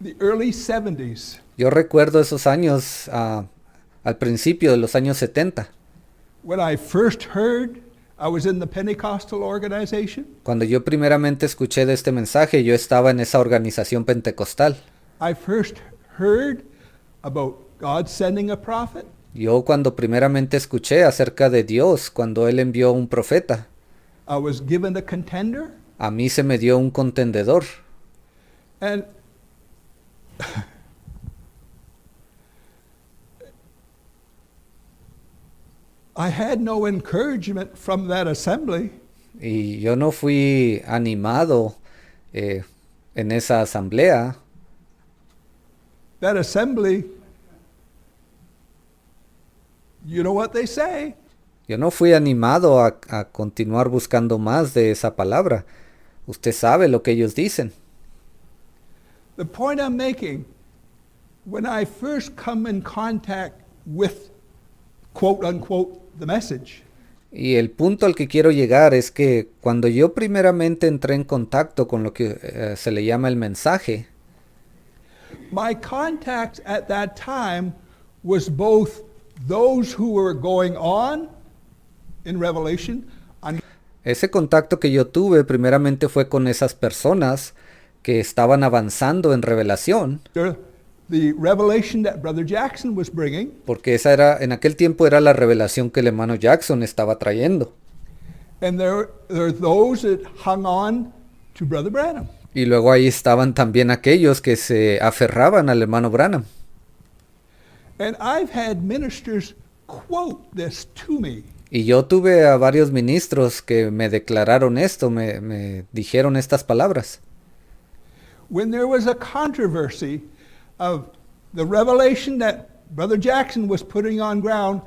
B: the early 70s
A: Yo recuerdo esos años, al principio de los años 70,
B: when I first heard. I was in the Pentecostal organization.
A: cuando yo primeramente escuché de este mensaje. Yo estaba en esa organización pentecostal.
B: I first heard about God sending a prophet.
A: Yo cuando primeramente escuché acerca de Dios, cuando Él envió un profeta,
B: I was given a contender.
A: a mí se me dio un contendedor.
B: And I had no encouragement from that assembly.
A: Y yo no fui animado en esa asamblea.
B: That assembly, you know what they say.
A: Yo no fui animado a continuar buscando más de esa palabra. Usted sabe lo que ellos dicen.
B: The point I'm making, when I first come in contact with, quote unquote, the message,
A: Y el punto al que quiero llegar es que cuando yo primeramente entré en contacto con lo que se le llama el mensaje,
B: my contact at that time was both those who were going on in Revelation, and
A: ese contacto que yo tuve primeramente fue con esas personas que estaban avanzando en revelación,
B: the revelation that Brother Jackson was bringing,
A: porque esa era, en aquel tiempo era la revelación que el hermano Jackson estaba trayendo.
B: and there are those that hung on to Brother Branham.
A: Y luego ahí estaban también aquellos que se aferraban al hermano Branham.
B: And I've had ministers quote this to me.
A: Y yo tuve a varios ministros que me declararon esto, me dijeron estas palabras.
B: When there was a controversy of the revelation that Brother Jackson was putting on ground,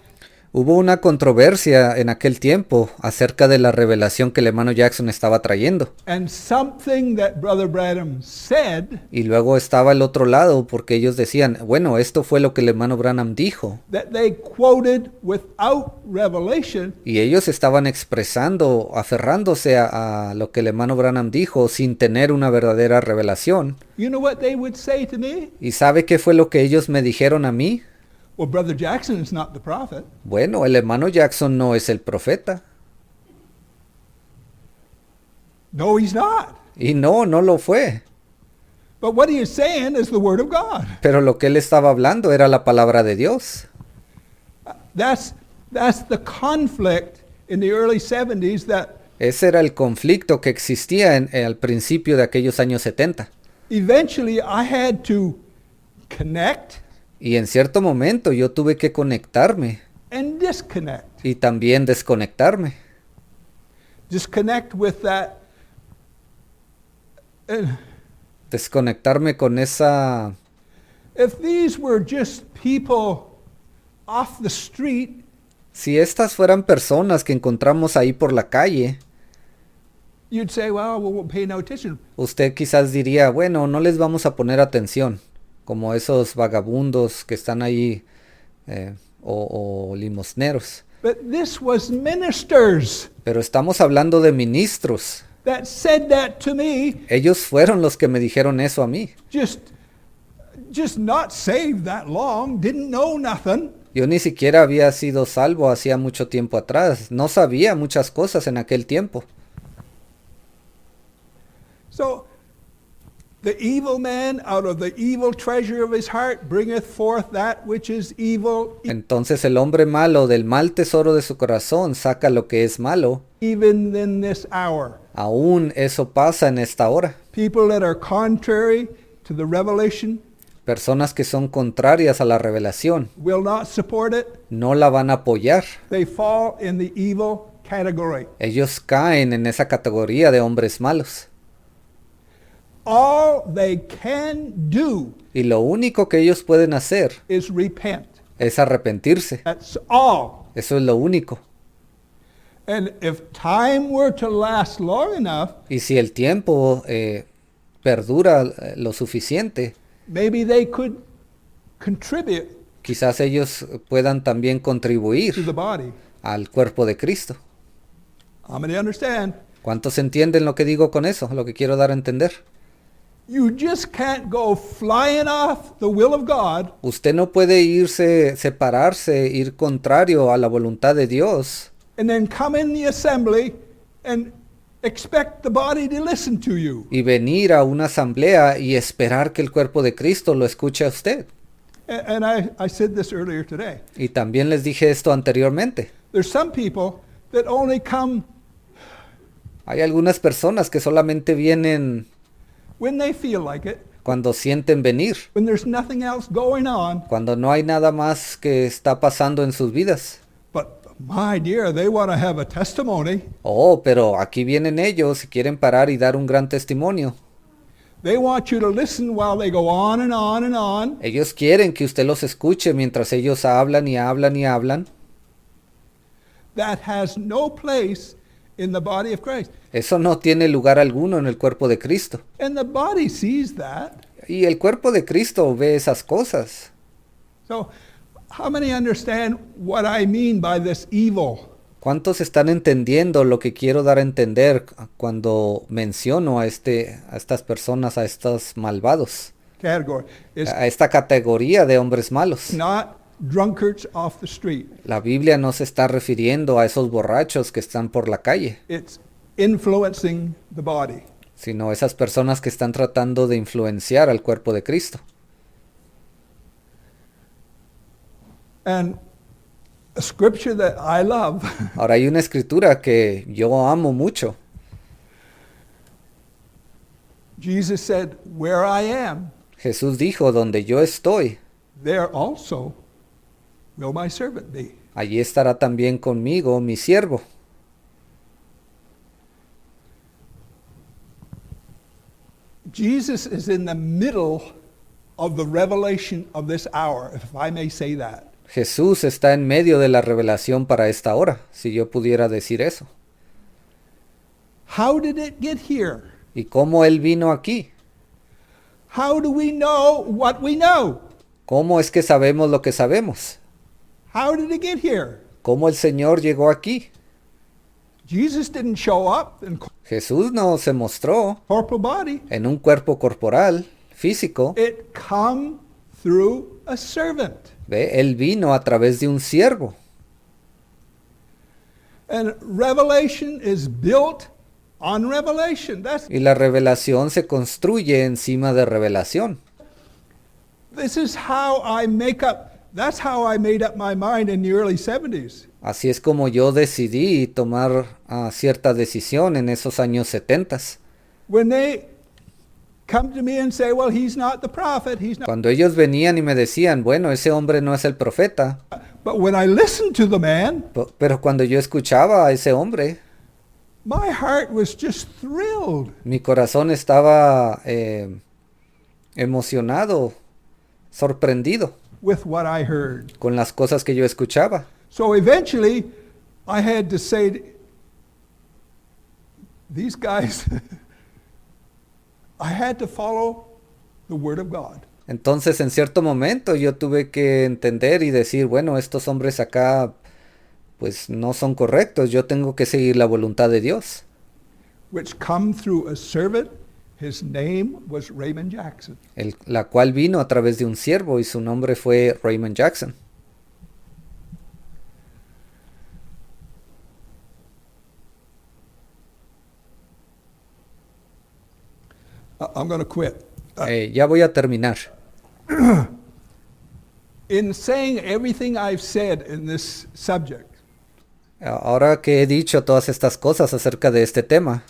A: Hubo una controversia en aquel tiempo acerca de la revelación que el hermano Jackson estaba trayendo.
B: and something that Brother Branham said
A: Y luego estaba el otro lado porque ellos decían, bueno, esto fue lo que el hermano Branham dijo.
B: that they quoted without revelation,
A: Y ellos estaban expresando, aferrándose a lo que el hermano Branham dijo sin tener una verdadera revelación.
B: you know what they would say to me?
A: ¿Y sabe qué fue lo que ellos me dijeron a mí?
B: Well, Brother Jackson is not the prophet.
A: Bueno, el hermano Jackson no es el profeta.
B: No, he's not.
A: Y no lo fue.
B: But what he is saying is the word of God.
A: Pero lo que él estaba hablando era la palabra de Dios.
B: That's the conflict in the early 70s that
A: Ese era el conflicto que existía al principio de aquellos años 70.
B: eventually I had to connect
A: Y en cierto momento yo tuve que conectarme
B: and disconnect.
A: y también desconectarme.
B: Disconnect with that.
A: Desconectarme con esa...
B: If these were just people off the street,
A: Si estas fueran personas que encontramos ahí por la calle,
B: you'd say, well, we won't pay no attention.
A: usted quizás diría, bueno, no les vamos a poner atención, como esos vagabundos que están ahí o limosneros.
B: But this was ministers
A: Pero estamos hablando de ministros.
B: that said that to me,
A: Ellos fueron los que me dijeron eso a mí.
B: just not saved that long, didn't know nothing.
A: Yo ni siquiera había sido salvo hacía mucho tiempo atrás. No sabía muchas cosas en aquel tiempo.
B: So The evil man out of the evil treasure of his heart bringeth forth that which is evil,
A: Entonces el hombre malo del mal tesoro de su corazón saca lo que es malo.
B: even in this hour.
A: Aún eso pasa en esta hora.
B: People that are contrary to the revelation
A: Personas que son contrarias a la revelación
B: will not support it.
A: no la van a apoyar.
B: They fall in the evil category.
A: Ellos caen en esa categoría de hombres malos.
B: All they can do
A: Y lo único que ellos pueden hacer
B: is repent.
A: es arrepentirse.
B: That's all.
A: Eso es lo único.
B: And if time were to last long enough,
A: Y si el tiempo perdura lo suficiente,
B: maybe they could contribute
A: quizás ellos puedan también
B: to
A: contribuir
B: the body.
A: al cuerpo de Cristo.
B: How many understand?
A: ¿Cuántos entienden lo que digo con eso? Lo que quiero dar a entender.
B: You just can't go flying off the will of God
A: Usted no puede irse, separarse, ir contrario a la voluntad de Dios
B: and then come in the assembly and expect the body to listen to you.
A: y venir a una asamblea y esperar que el cuerpo de Cristo lo escuche a usted.
B: And I said this earlier today.
A: Y también les dije esto anteriormente.
B: There's some people that only come
A: Hay algunas personas que solamente vienen
B: when they feel like it,
A: cuando sienten venir,
B: when there's nothing else going on.
A: cuando no hay nada más que está pasando en sus vidas.
B: But my dear, they want to have a testimony.
A: Oh, pero aquí vienen ellos y quieren parar y dar un gran testimonio.
B: They want you to listen while they go on and on and on.
A: Ellos quieren que usted los escuche mientras ellos hablan y hablan y hablan.
B: That has no place in the body of Christ.
A: Eso no tiene lugar alguno en el cuerpo de Cristo.
B: And the body sees that.
A: Y el cuerpo de Cristo ve esas cosas.
B: So, how many understand what I mean by this evil?
A: ¿Cuántos están entendiendo lo que quiero dar a entender cuando menciono a estas personas, a estos malvados?
B: Category. It's
A: A esta categoría de hombres malos.
B: not drunkards off the street.
A: La Biblia no se está refiriendo a esos borrachos que están por la calle,
B: It's influencing the body.
A: sino esas personas que están tratando de influenciar al cuerpo de Cristo.
B: And a scripture that I love
A: Ahora hay una escritura que yo amo mucho.
B: Jesus said, "Where I am,
A: Jesús dijo, donde yo estoy,
B: there also will my servant be."
A: allí estará también conmigo mi siervo.
B: Jesus is in the middle of the revelation of this hour, if I may say that.
A: Jesús está en medio de la revelación para esta hora, si yo pudiera decir eso.
B: How did it get here?
A: ¿Y cómo Él vino aquí?
B: How do we know what we know?
A: ¿Cómo es que sabemos lo que sabemos?
B: How did it get here?
A: ¿Cómo el Señor llegó aquí?
B: Jesus didn't show up in
A: Jesús no se mostró
B: corporal body.
A: en un cuerpo corporal, físico.
B: It come through a servant.
A: ¿Ve? Él vino a través de un siervo.
B: And revelation is built on revelation.
A: Y la revelación se construye encima de revelación.
B: This is how I make up. That's how I made up my mind in the early 70s.
A: Así es como yo decidí tomar cierta decisión en esos años 70.
B: When they come to me and say, "Well, he's not the prophet, he's not."
A: Cuando ellos venían y me decían, bueno, ese hombre no es el profeta.
B: But when I listened to the man,
A: Pero cuando yo escuchaba a ese hombre,
B: my heart was just thrilled.
A: mi corazón estaba emocionado, sorprendido
B: With what I heard.
A: con las cosas que yo escuchaba.
B: So eventually, I had to say, these guys, I had to follow the Word of God.
A: Entonces, en cierto momento, yo tuve que entender y decir, bueno, estos hombres acá, pues no son correctos. Yo tengo que seguir la voluntad de Dios.
B: Which come through a servant. His name was Raymond Jackson.
A: La cual vino a través de un siervo y su nombre fue Raymond Jackson.
B: I'm going to quit.
A: Ya voy a terminar.
B: In saying everything I've said in this subject,
A: Ahora que he dicho todas estas cosas acerca de este tema,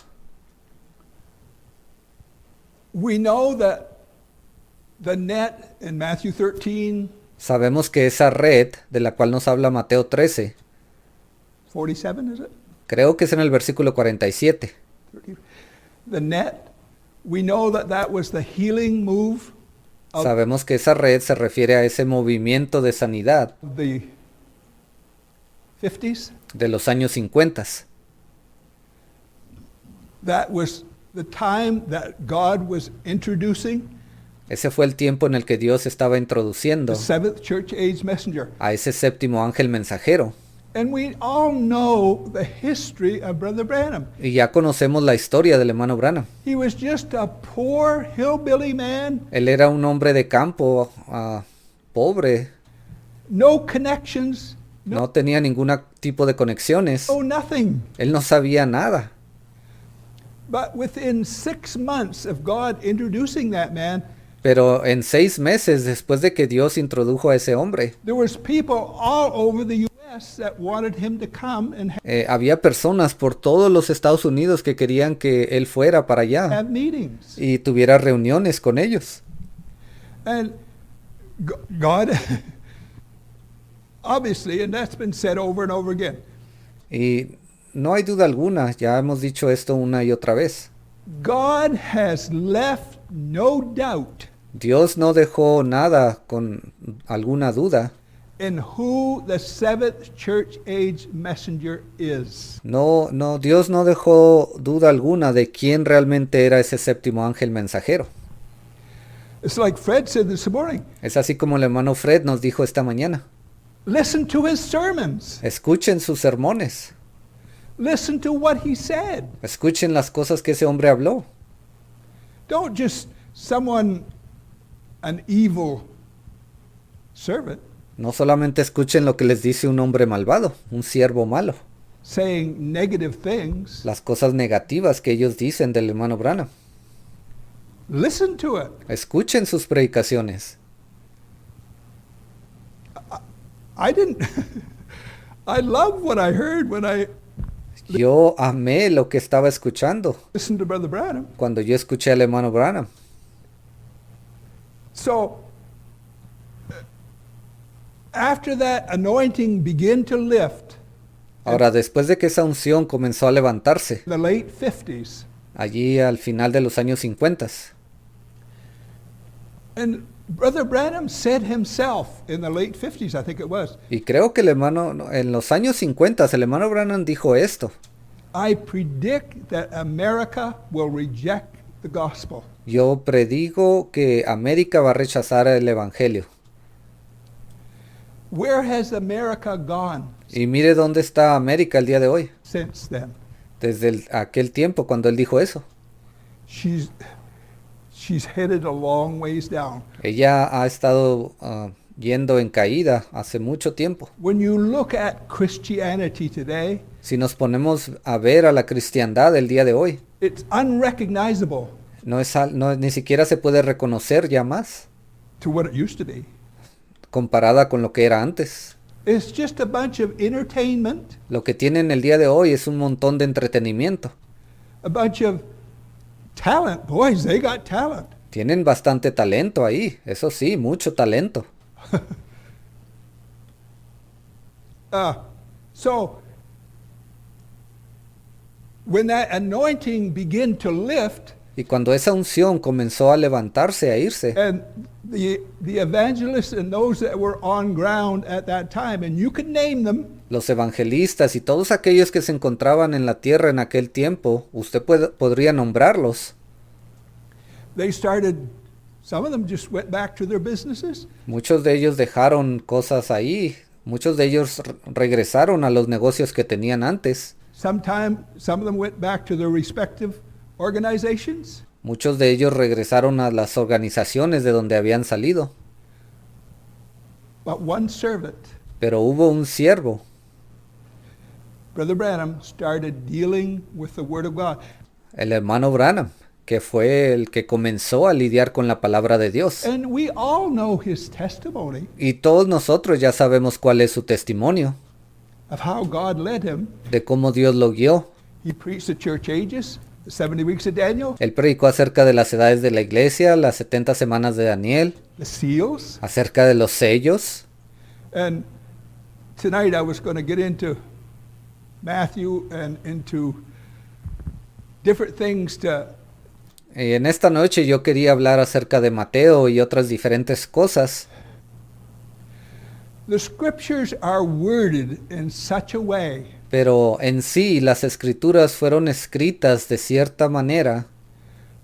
B: we know that the net in Matthew 13,
A: sabemos que esa red de la cual nos habla Mateo 13,
B: 47, is it?
A: creo que es en el versículo 47.
B: 13. The net, we know that that was the healing move of
A: Sabemos que esa red se refiere a ese movimiento de sanidad
B: the 50s.
A: de los años 50.
B: That was the time that God was introducing
A: Ese fue el tiempo en el que Dios estaba
B: the
A: introduciendo
B: seventh church age messenger.
A: a ese séptimo ángel mensajero.
B: And we all know the history of Brother Branham.
A: Y ya conocemos la historia del hermano Branham.
B: He was just a poor hillbilly man,
A: Él era un hombre de campo, pobre,
B: no connections,
A: no tenía ningún tipo de conexiones.
B: no nothing.
A: Él no sabía nada.
B: But within 6 months of God introducing that man,
A: Pero en 6 meses después de que Dios introdujo a ese hombre,
B: there was people all over the U.S. that wanted him to come and
A: había personas por todos los Estados Unidos que querían que él fuera para allá
B: have meetings.
A: y tuviera reuniones con ellos.
B: And God, obviously, and that's been said over and over again,
A: Y no hay duda alguna, ya hemos dicho esto una y otra vez.
B: God has left no doubt
A: Dios no dejó nada con alguna duda.
B: in who the seventh church age messenger is.
A: No, Dios no dejó duda alguna de quién realmente era ese séptimo ángel mensajero.
B: It's like Fred said this morning.
A: Es así como el hermano Fred nos dijo esta mañana.
B: Listen to his sermons.
A: Escuchen sus sermones.
B: Listen to what he said.
A: Escuchen las cosas que ese hombre habló.
B: Don't just an evil servant,
A: No solamente escuchen lo que les dice un hombre malvado, un siervo malo.
B: saying negative things.
A: Las cosas negativas que ellos dicen del hermano Branham.
B: Listen to it.
A: Escuchen sus predicaciones.
B: I didn't. I love what I heard when I
A: Yo amé lo que estaba escuchando
B: listened to Brother Branham.
A: cuando yo escuché al hermano Branham.
B: So, after that anointing began to lift
A: Ahora, después de que esa unción comenzó a levantarse,
B: in the late 50s,
A: allí al final de los años 50,
B: and Brother Branham said himself in the late 50s, I think it was,
A: y creo que el hermano, en los años 50, el hermano Branham dijo esto:
B: I predict that America will reject the gospel.
A: yo predigo que América va a rechazar el evangelio.
B: Where has America gone
A: Y mire dónde está América el día de hoy,
B: since then?
A: desde aquel tiempo cuando él dijo eso.
B: She's headed a long ways down.
A: Ella ha estado yendo en caída hace mucho tiempo.
B: When you look at Christianity today,
A: Si nos ponemos a ver a la cristiandad el día de hoy,
B: it's unrecognizable
A: ni siquiera se puede reconocer ya más
B: to what it used to be.
A: comparada con lo que era antes.
B: It's just a bunch of entertainment,
A: Lo que tienen el día de hoy es un montón de entretenimiento.
B: a bunch of talent. Boys, they got talent.
A: Tienen bastante talento ahí, eso sí, mucho talento.
B: So, when that anointing began to lift,
A: Y cuando esa unción comenzó a levantarse, a irse,
B: and the evangelists and those that were on ground at that time, and you could name them,
A: los evangelistas y todos aquellos que se encontraban en la tierra en aquel tiempo, usted podría nombrarlos.
B: they started, some of them just went back to their businesses.
A: Muchos de ellos dejaron cosas ahí, muchos de ellos regresaron a los negocios que tenían antes.
B: Some of them went back to their respective organizations.
A: Muchos de ellos regresaron a las organizaciones de donde habían salido.
B: But one servant,
A: Pero hubo un siervo,
B: Brother Branham, started dealing with the Word of God.
A: el hermano Branham, que fue el que comenzó a lidiar con la palabra de Dios.
B: And we all know his testimony
A: Y todos nosotros ya sabemos cuál es su testimonio,
B: of how God led him.
A: de cómo Dios lo guió.
B: He preached the church ages, the 70 weeks of Daniel,
A: Él predicó acerca de las edades de la iglesia, las 70 semanas de Daniel,
B: the seals.
A: acerca de los sellos.
B: And tonight I was going to get into Matthew and into different things to
A: Y en esta noche yo quería hablar acerca de Mateo y otras diferentes cosas.
B: the scriptures are worded in such a way
A: Pero en sí las escrituras fueron escritas de cierta manera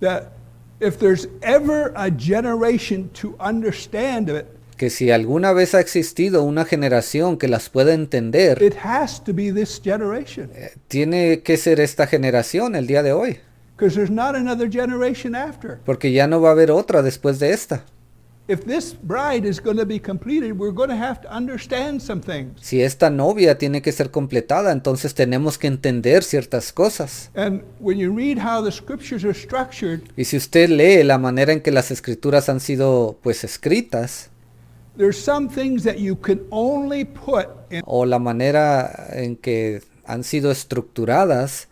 B: that if there's ever a generation to understand it,
A: que si alguna vez ha existido una generación que las pueda entender,
B: it has to be this generation,
A: tiene que ser esta generación el día de hoy,
B: because there's not another generation after.
A: porque ya no va a haber otra después de esta.
B: If this bride is going to be completed, we're going to have to understand some things.
A: Si esta novia tiene que ser completada, entonces tenemos que entender ciertas cosas.
B: And when you read how the scriptures are structured,
A: Y si usted lee la manera en que las escrituras han sido pues escritas,
B: there's some things that you can only put in
A: o la manera en que han sido estructuradas,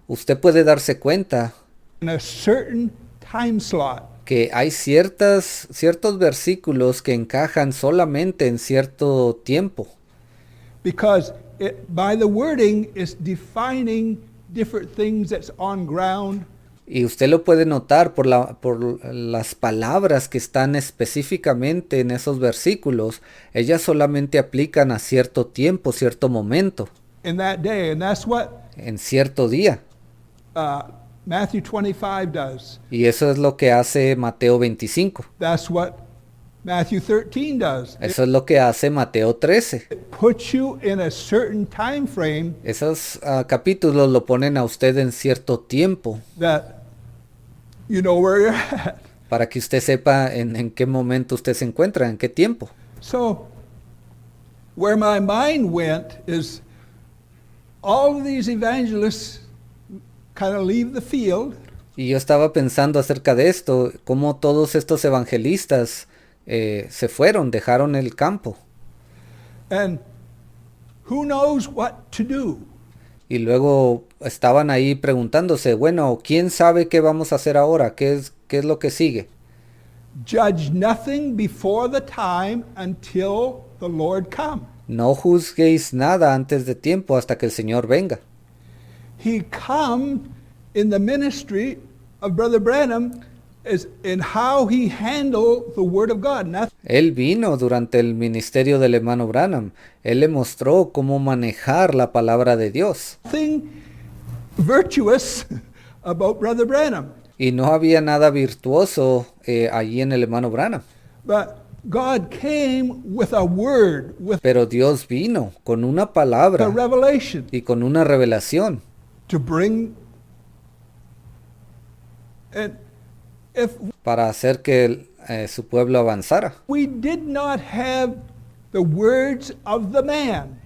A: usted puede darse cuenta
B: a certain time slot.
A: que hay ciertos versículos que encajan solamente en cierto tiempo,
B: Because by the wording, it's defining different things that's on ground.
A: y usted lo puede notar por las palabras que están específicamente en esos versículos. Ellas solamente aplican a cierto tiempo, cierto momento,
B: In that day, and that's what
A: en cierto día.
B: Matthew 25 does.
A: Y eso es lo que hace Mateo 25.
B: That's what Matthew 13 does.
A: Eso es lo que hace Mateo 13.
B: It puts you in a certain time frame
A: Esos capítulos lo ponen a usted en cierto tiempo
B: that you know where you're at.
A: para que usted sepa en qué momento usted se encuentra, en qué tiempo.
B: So, where my mind went is all of these evangelists kind of leave the field,
A: Y yo estaba pensando acerca de esto, cómo todos estos evangelistas se fueron, dejaron el campo.
B: and who knows what to do.
A: Y luego estaban ahí preguntándose, bueno, ¿quién sabe qué vamos a hacer ahora? ¿Qué es lo que sigue?
B: Judge nothing before the time until the Lord come.
A: No juzguéis nada antes de tiempo hasta que el Señor venga.
B: He come in the ministry of Brother Branham is in how he handled the Word of God.
A: Él vino durante el ministerio del hermano Branham. Él le mostró cómo manejar la palabra de Dios.
B: Nothing virtuous about Brother Branham.
A: Y no había nada virtuoso allí en el hermano Branham.
B: But God came with a word, with
A: Pero Dios vino con una
B: a
A: palabra
B: revelation
A: y con una revelación
B: to bring. And if
A: para hacer que su pueblo avanzara.
B: we did not have the words of the man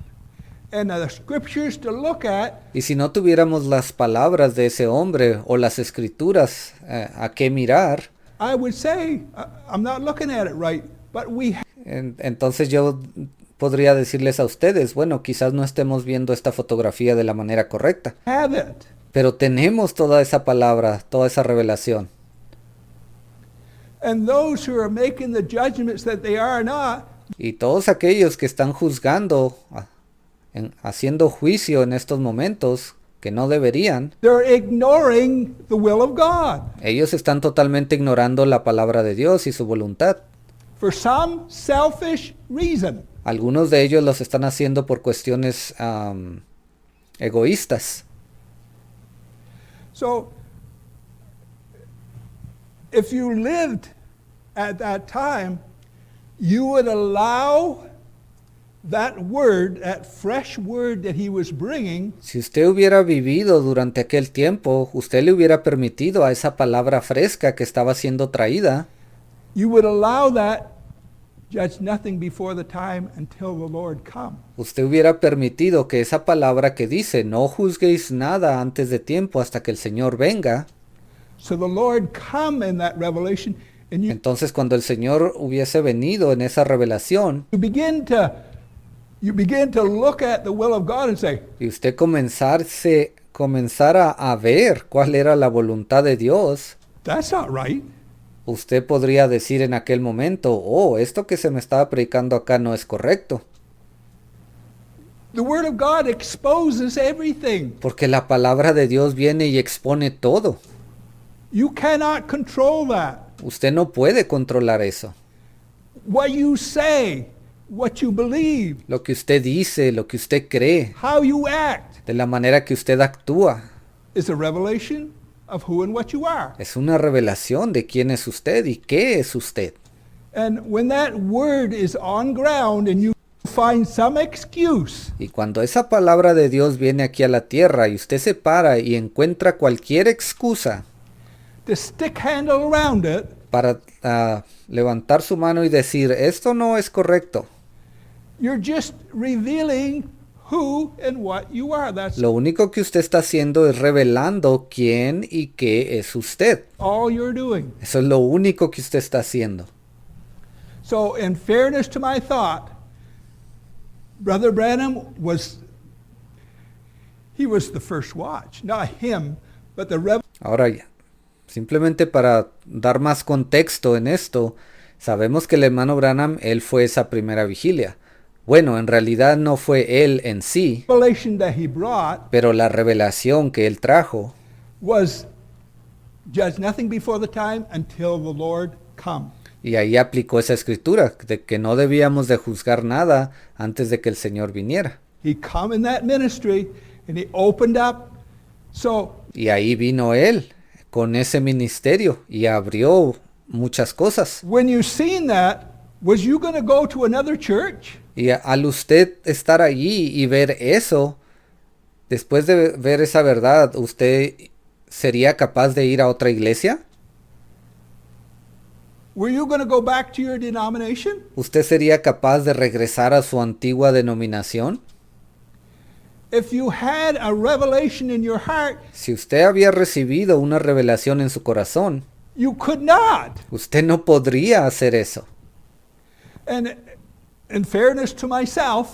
B: and the scriptures to look at,
A: Y si no tuviéramos las palabras de ese hombre o las escrituras a qué mirar,
B: I would say, I'm not looking at it right, but we
A: entonces yo podría decirles a ustedes, bueno, quizás no estemos viendo esta fotografía de la manera correcta,
B: have it.
A: pero tenemos toda esa palabra, toda esa revelación.
B: And those who are making the judgments that they are not,
A: Y todos aquellos que están juzgando, haciendo juicio en estos momentos, que no deberían,
B: they're ignoring the will of God.
A: ellos están totalmente ignorando la palabra de Dios y su voluntad.
B: For some selfish reason.
A: Algunos de ellos los están haciendo por cuestiones egoístas.
B: So, if you lived at that time, you would allow that word, that fresh word that he was bringing,
A: Si usted hubiera vivido durante aquel tiempo, usted le hubiera permitido a esa palabra fresca que estaba siendo traída,
B: you would allow that, judge nothing before the time until the Lord come.
A: usted hubiera permitido que esa palabra que dice, no juzguéis nada antes de tiempo hasta que el Señor venga,
B: So the Lord come in that revelation, and
A: Entonces cuando el Señor hubiese venido en esa revelación
B: you begin to look at the will of God and say,
A: y usted comenzara a ver cuál era la voluntad de Dios,
B: that's not right.
A: usted podría decir en aquel momento, oh, esto que se me estaba predicando acá no es correcto.
B: The Word of God exposes everything.
A: Porque la palabra de Dios viene y expone todo.
B: You cannot control that.
A: Usted no puede controlar eso.
B: What you say, what you believe,
A: Lo que usted dice, lo que usted cree,
B: how you act
A: de la manera que usted actúa,
B: is a revelation of who and what you are.
A: es una revelación de quién es usted y qué es usted.
B: And when that word is on ground and you find some excuse,
A: Y cuando esa palabra de Dios viene aquí a la tierra y usted se para y encuentra cualquier excusa
B: to stick handle around it,
A: para levantar su mano y decir, esto no es correcto,
B: you're just revealing who and what you are. That's
A: lo único que usted está haciendo es revelando quién y qué es usted.
B: all you're doing.
A: Eso es lo único que usted está haciendo.
B: So, in fairness to my thought, Brother Branham was the first watch. Not him, but the revelation.
A: Ahora ya, simplemente para dar más contexto en esto, sabemos que el hermano Branham, él fue esa primera vigilia. Bueno, en realidad no fue él en sí,
B: That he brought
A: pero la revelación que él trajo
B: was judge nothing before the time until the Lord come.
A: y ahí aplicó esa escritura de que no debíamos de juzgar nada antes de que el Señor viniera.
B: He come in that ministry and he opened up. So
A: Y ahí vino él con ese ministerio y abrió muchas cosas.
B: when you seen that, was you going to go to another church?
A: Y al usted estar allí y ver eso, después de ver esa verdad, ¿usted sería capaz de ir a otra iglesia?
B: Were you going to go back to your denomination?
A: ¿Usted sería capaz de regresar a su antigua denominación?
B: If you had a revelation in your heart,
A: Si usted había recibido una revelación en su corazón,
B: you could not.
A: usted no podría hacer eso.
B: And in fairness to myself,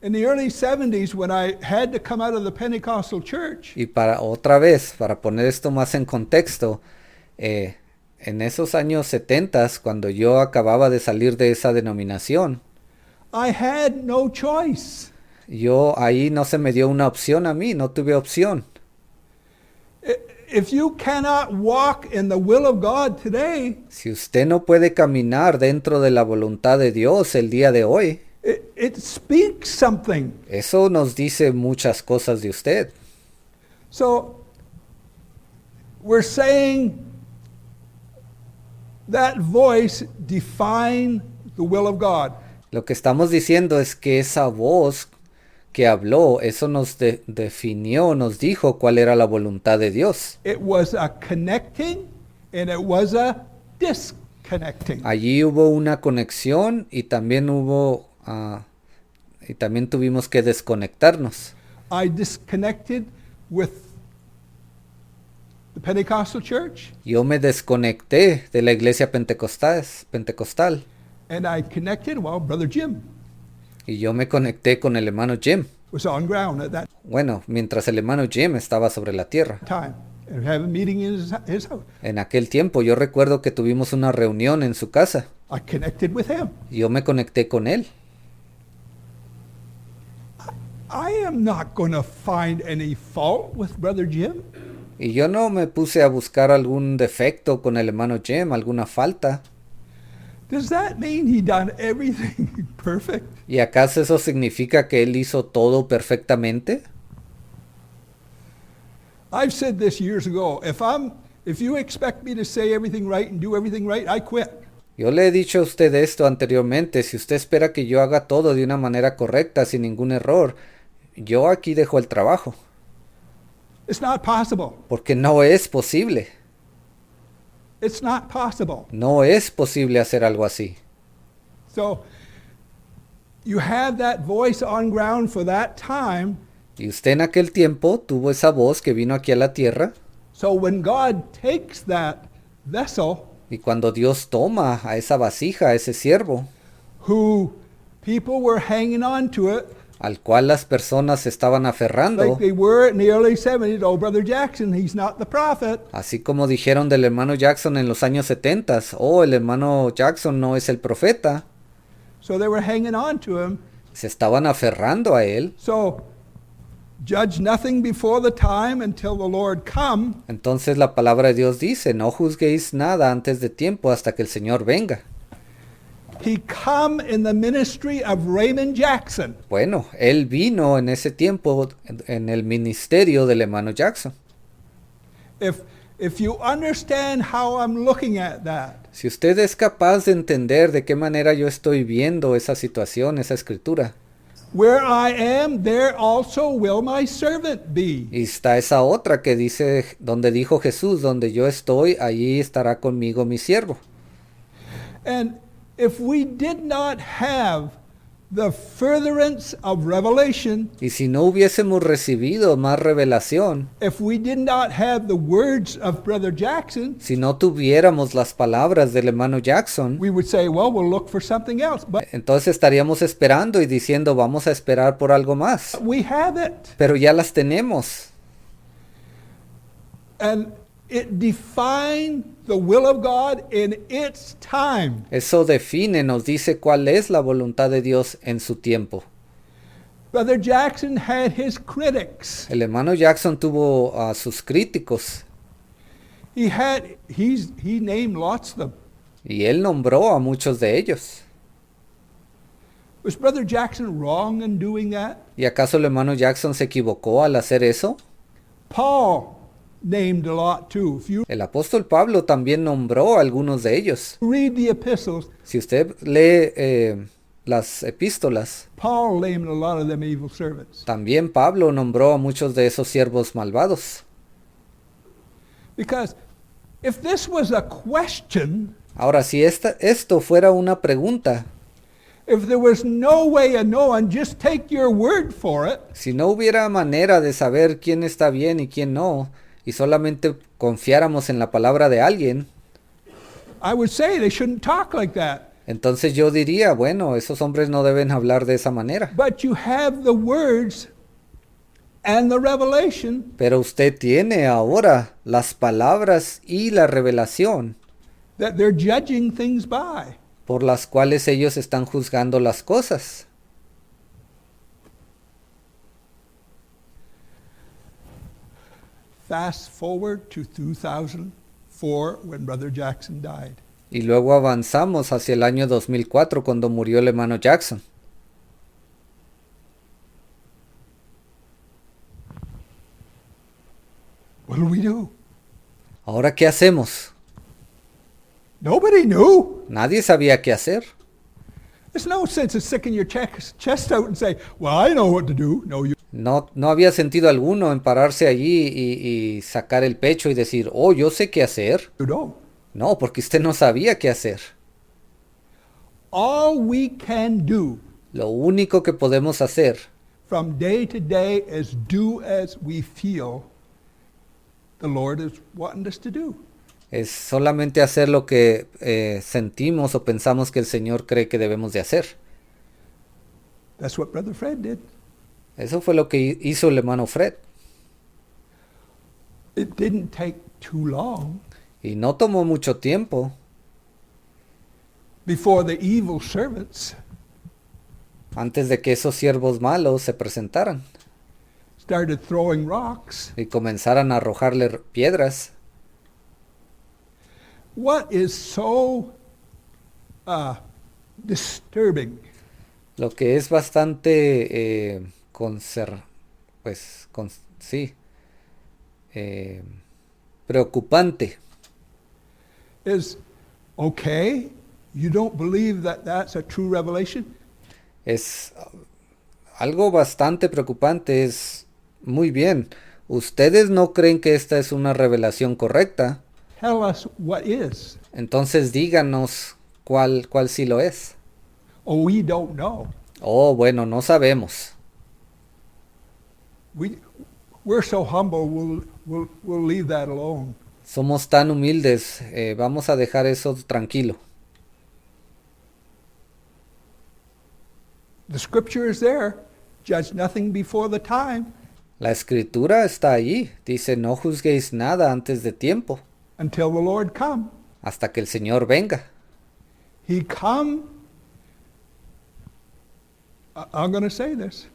B: in the early 70s when I had to come out of the Pentecostal church,
A: Y para otra vez, para poner esto más en contexto, en esos años 70, cuando yo acababa de salir de esa denominación,
B: I had no choice.
A: yo ahí no se me dio una opción a mí, no tuve opción.
B: If you cannot walk in the will of God today,
A: Si usted no puede caminar dentro de la voluntad de Dios el día de hoy,
B: it speaks something.
A: eso nos dice muchas cosas de usted.
B: So we're saying that voice define the will of God.
A: Lo que estamos diciendo es que esa voz que habló, eso nos definió, nos dijo cuál era la voluntad de Dios.
B: It was a connecting and it was a disconnecting.
A: Allí hubo una conexión y también también tuvimos que desconectarnos.
B: I disconnected with the Pentecostal church
A: Yo me desconecté de la iglesia pentecostal
B: and I connected, well, Brother Jim
A: y yo me conecté con el hermano Jim.
B: was on ground at that
A: Bueno, mientras el hermano Jim estaba sobre la tierra.
B: time and have a meeting in his house.
A: En aquel tiempo yo recuerdo que tuvimos una reunión en su casa
B: I connected with him.
A: y yo me conecté con él.
B: I am not going to find any fault with Brother Jim.
A: Y yo no me puse a buscar algún defecto con el hermano Jim, alguna falta.
B: Does that mean he done everything perfect?
A: ¿Y acaso eso significa que él hizo todo perfectamente?
B: I've said this years ago. If you expect me to say everything right and do everything right, I quit.
A: Yo le he dicho a usted esto anteriormente. Si usted espera que yo haga todo de una manera correcta, sin ningún error, yo aquí dejo el trabajo.
B: It's not possible.
A: Porque no es posible.
B: It's not possible.
A: No es posible hacer algo así.
B: So you have that voice on ground for that time,
A: Y usted en aquel tiempo tuvo esa voz que vino aquí a la tierra
B: So when God takes that vessel,
A: Y cuando Dios toma a esa vasija, a ese siervo,
B: who people were hanging on to it,
A: al cual las personas se estaban aferrando,
B: like they were in the early 70s, oh, Brother Jackson, he's not the prophet.
A: así como dijeron del hermano Jackson en los años 70, oh, el hermano Jackson no es el profeta,
B: So they were hanging on to him.
A: se estaban aferrando a él.
B: So judge nothing before the time until the Lord come.
A: Entonces la palabra de Dios dice, no juzguéis nada antes de tiempo hasta que el Señor venga.
B: He come in the ministry of Raymond Jackson.
A: Bueno, él vino en ese tiempo en el ministerio del hermano Jackson.
B: If you understand how I'm looking at that,
A: Si usted es capaz de entender de qué manera yo estoy viendo esa situación, esa escritura,
B: where I am, there also will my servant be.
A: y está esa otra que dice, donde dijo Jesús, donde yo estoy, allí estará conmigo mi siervo.
B: And if we did not have the furtherance of revelation,
A: Y si no hubiésemos recibido más revelación,
B: if we did not have the words of Brother Jackson,
A: si no tuviéramos las palabras del hermano Jackson,
B: we would say, well, we'll look for something else. But
A: entonces estaríamos esperando y diciendo, vamos a esperar por algo más.
B: we have it.
A: Pero ya las tenemos.
B: And it defined the will of God in its time.
A: Eso define, nos dice cuál es la voluntad de Dios en su tiempo.
B: Brother Jackson had his critics.
A: El hermano Jackson tuvo a sus críticos
B: He named lots of them.
A: y él nombró a muchos de ellos.
B: Was Brother Jackson wrong in doing that?
A: ¿Y acaso el hermano Jackson se equivocó al hacer eso?
B: Paul named a lot too. If you
A: El apóstol Pablo también nombró a algunos de ellos.
B: read the epistles,
A: Si usted lee las epístolas,
B: Paul named a lot of them evil servants.
A: también Pablo nombró a muchos de esos siervos malvados.
B: Because if this was a question,
A: Ahora, si esto fuera una pregunta,
B: if there was no way of knowing, just take your word for it,
A: si no hubiera manera de saber quién está bien y quién no, y solamente confiáramos en la palabra de alguien,
B: I would say they shouldn't talk like that.
A: entonces yo diría, bueno, esos hombres no deben hablar de esa manera.
B: But you have the words and the revelation
A: Pero usted tiene ahora las palabras y la revelación
B: that they're judging things by.
A: por las cuales ellos están juzgando las cosas.
B: Fast forward to 2004 when Brother Jackson died.
A: Y luego avanzamos hacia el año 2004 cuando murió el hermano Jackson.
B: What do we do?
A: Ahora, ¿qué hacemos?
B: Nobody knew.
A: Nadie sabía qué hacer.
B: There's no sense of sticking your chest out and say, well, I know what to do. No, you
A: No había sentido alguno en pararse allí y sacar el pecho y decir, oh, yo sé qué hacer.
B: don't.
A: No, porque usted no sabía qué hacer.
B: All we can do
A: Lo único que podemos hacer
B: from day to day is do as we feel the Lord is wanting us to do.
A: es solamente hacer lo que sentimos o pensamos que el Señor cree que debemos de hacer.
B: That's what Brother Fred did.
A: Eso fue lo que hizo el hermano Fred.
B: It didn't take too long
A: Y no tomó mucho tiempo
B: before the evil servants
A: antes de que esos siervos malos se presentaran
B: started throwing rocks.
A: y comenzaran a arrojarle piedras.
B: What is so disturbing
A: Lo que es bastante preocupante.
B: is, okay, you don't believe that that's a true revelation?
A: Es algo bastante preocupante. Es muy bien. ¿Ustedes no creen que esta es una revelación correcta?
B: Tell us what is.
A: Entonces díganos cuál sí lo es.
B: Oh, we don't know.
A: Oh, bueno, no sabemos.
B: We We're so humble, we'll leave that alone.
A: Somos tan humildes, vamos a dejar eso tranquilo.
B: The scripture is there. Judge nothing before the time
A: La escritura está allí, dice no juzguéis nada antes de tiempo,
B: until the Lord come.
A: hasta que el Señor venga.
B: He come, I'm going to say this.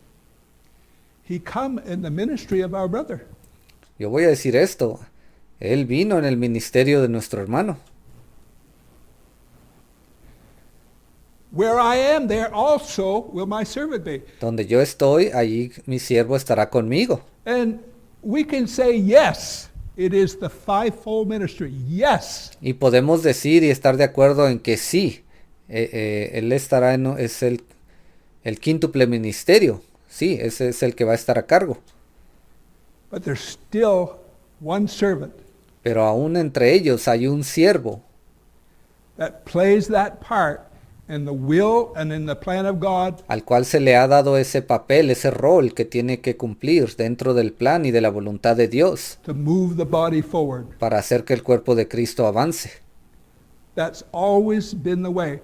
B: He come in the ministry of our brother.
A: Yo voy a decir esto, Él vino en el ministerio de nuestro hermano.
B: Where I am, there also will my servant be.
A: Donde yo estoy, allí mi siervo estará conmigo.
B: And we can say, yes, it is the fivefold ministry. Yes.
A: Y podemos decir y estar de acuerdo en que sí, Él estará es el quíntuple ministerio. Sí, ese es el que va a estar a cargo.
B: But there's still one servant
A: Pero aún entre ellos hay un siervo
B: that plays that part in the will and in the plan of God
A: al cual se le ha dado ese papel, ese rol que tiene que cumplir dentro del plan y de la voluntad de Dios
B: to move the body forward.
A: para hacer que el cuerpo de Cristo avance.
B: That's always been the way.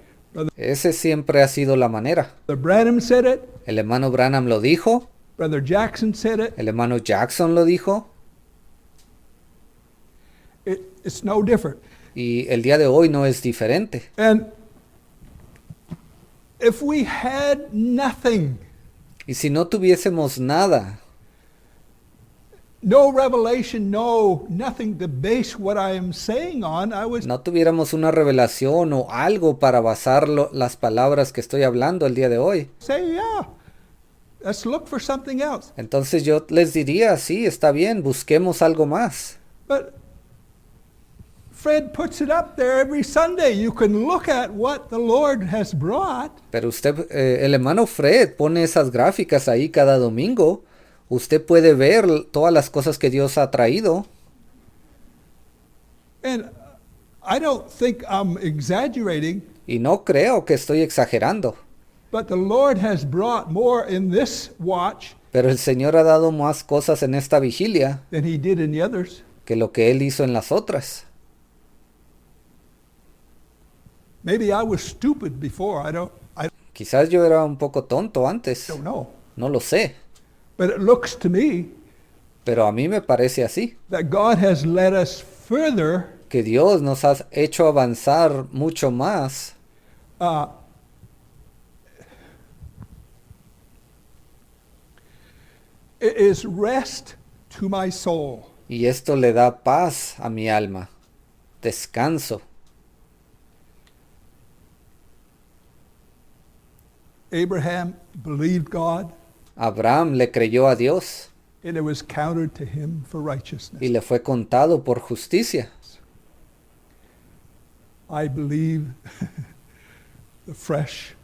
A: Ese siempre ha sido la manera.
B: Brother Branham said it.
A: El hermano Branham lo dijo,
B: Brother Jackson said it.
A: el hermano Jackson lo dijo,
B: It's no different.
A: y el día de hoy no es diferente.
B: And if we had nothing,
A: Y si no tuviésemos nada,
B: no revelation, nothing to base what I am saying on, I would
A: no tuviéramos una revelación o algo para basar las palabras que estoy hablando el día de hoy,
B: say, yeah, let's look for something else.
A: entonces yo les diría, sí, está bien, busquemos algo más.
B: But Fred puts it up there every Sunday. You can look at what the Lord has brought.
A: Pero usted, el hermano Fred pone esas gráficas ahí cada domingo. Usted puede ver todas las cosas que Dios ha traído.
B: And I don't think I'm exaggerating,
A: Y no creo que estoy exagerando.
B: but the Lord has brought more in this watch
A: Pero el Señor ha dado más cosas en esta vigilia
B: than he did in the others.
A: que lo que Él hizo en las otras.
B: Maybe I was stupid before. I
A: Quizás yo era un poco tonto antes.
B: don't know.
A: No lo sé.
B: But it looks to me
A: Pero a mí me parece así.
B: that God has led us further
A: Que Dios nos ha hecho avanzar mucho más.
B: It is rest to my soul.
A: Y esto le da paz a mi alma. Descanso.
B: Abraham believed God,
A: Abraham le creyó a Dios
B: and it was counted to him for righteousness.
A: y le fue contado por justicia.
B: I believe the fresh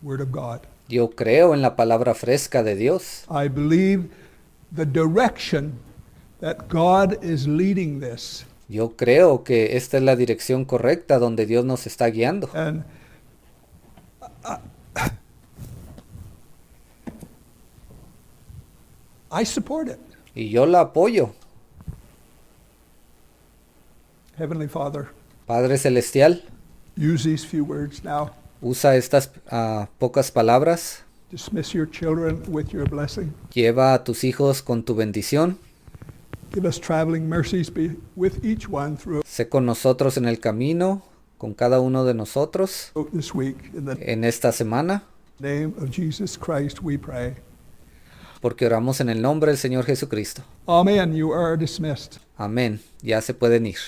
B: word of God.
A: Yo creo en la palabra fresca de Dios.
B: I believe the direction that God is leading this.
A: Yo creo que esta es la dirección correcta donde Dios nos está guiando.
B: And I support it.
A: Y yo la apoyo.
B: Heavenly Father,
A: Padre Celestial,
B: use these few words now.
A: usa estas pocas palabras.
B: Dismiss your children with your blessing.
A: Lleva a tus hijos con tu bendición.
B: Give us traveling mercies. Be with each one through
A: Sé con nosotros en el camino, con cada uno de nosotros
B: this week. In the
A: en esta semana,
B: name of Jesus Christ, we pray.
A: porque oramos en el nombre del Señor Jesucristo.
B: Amen. You are dismissed.
A: Amén. Ya se pueden ir.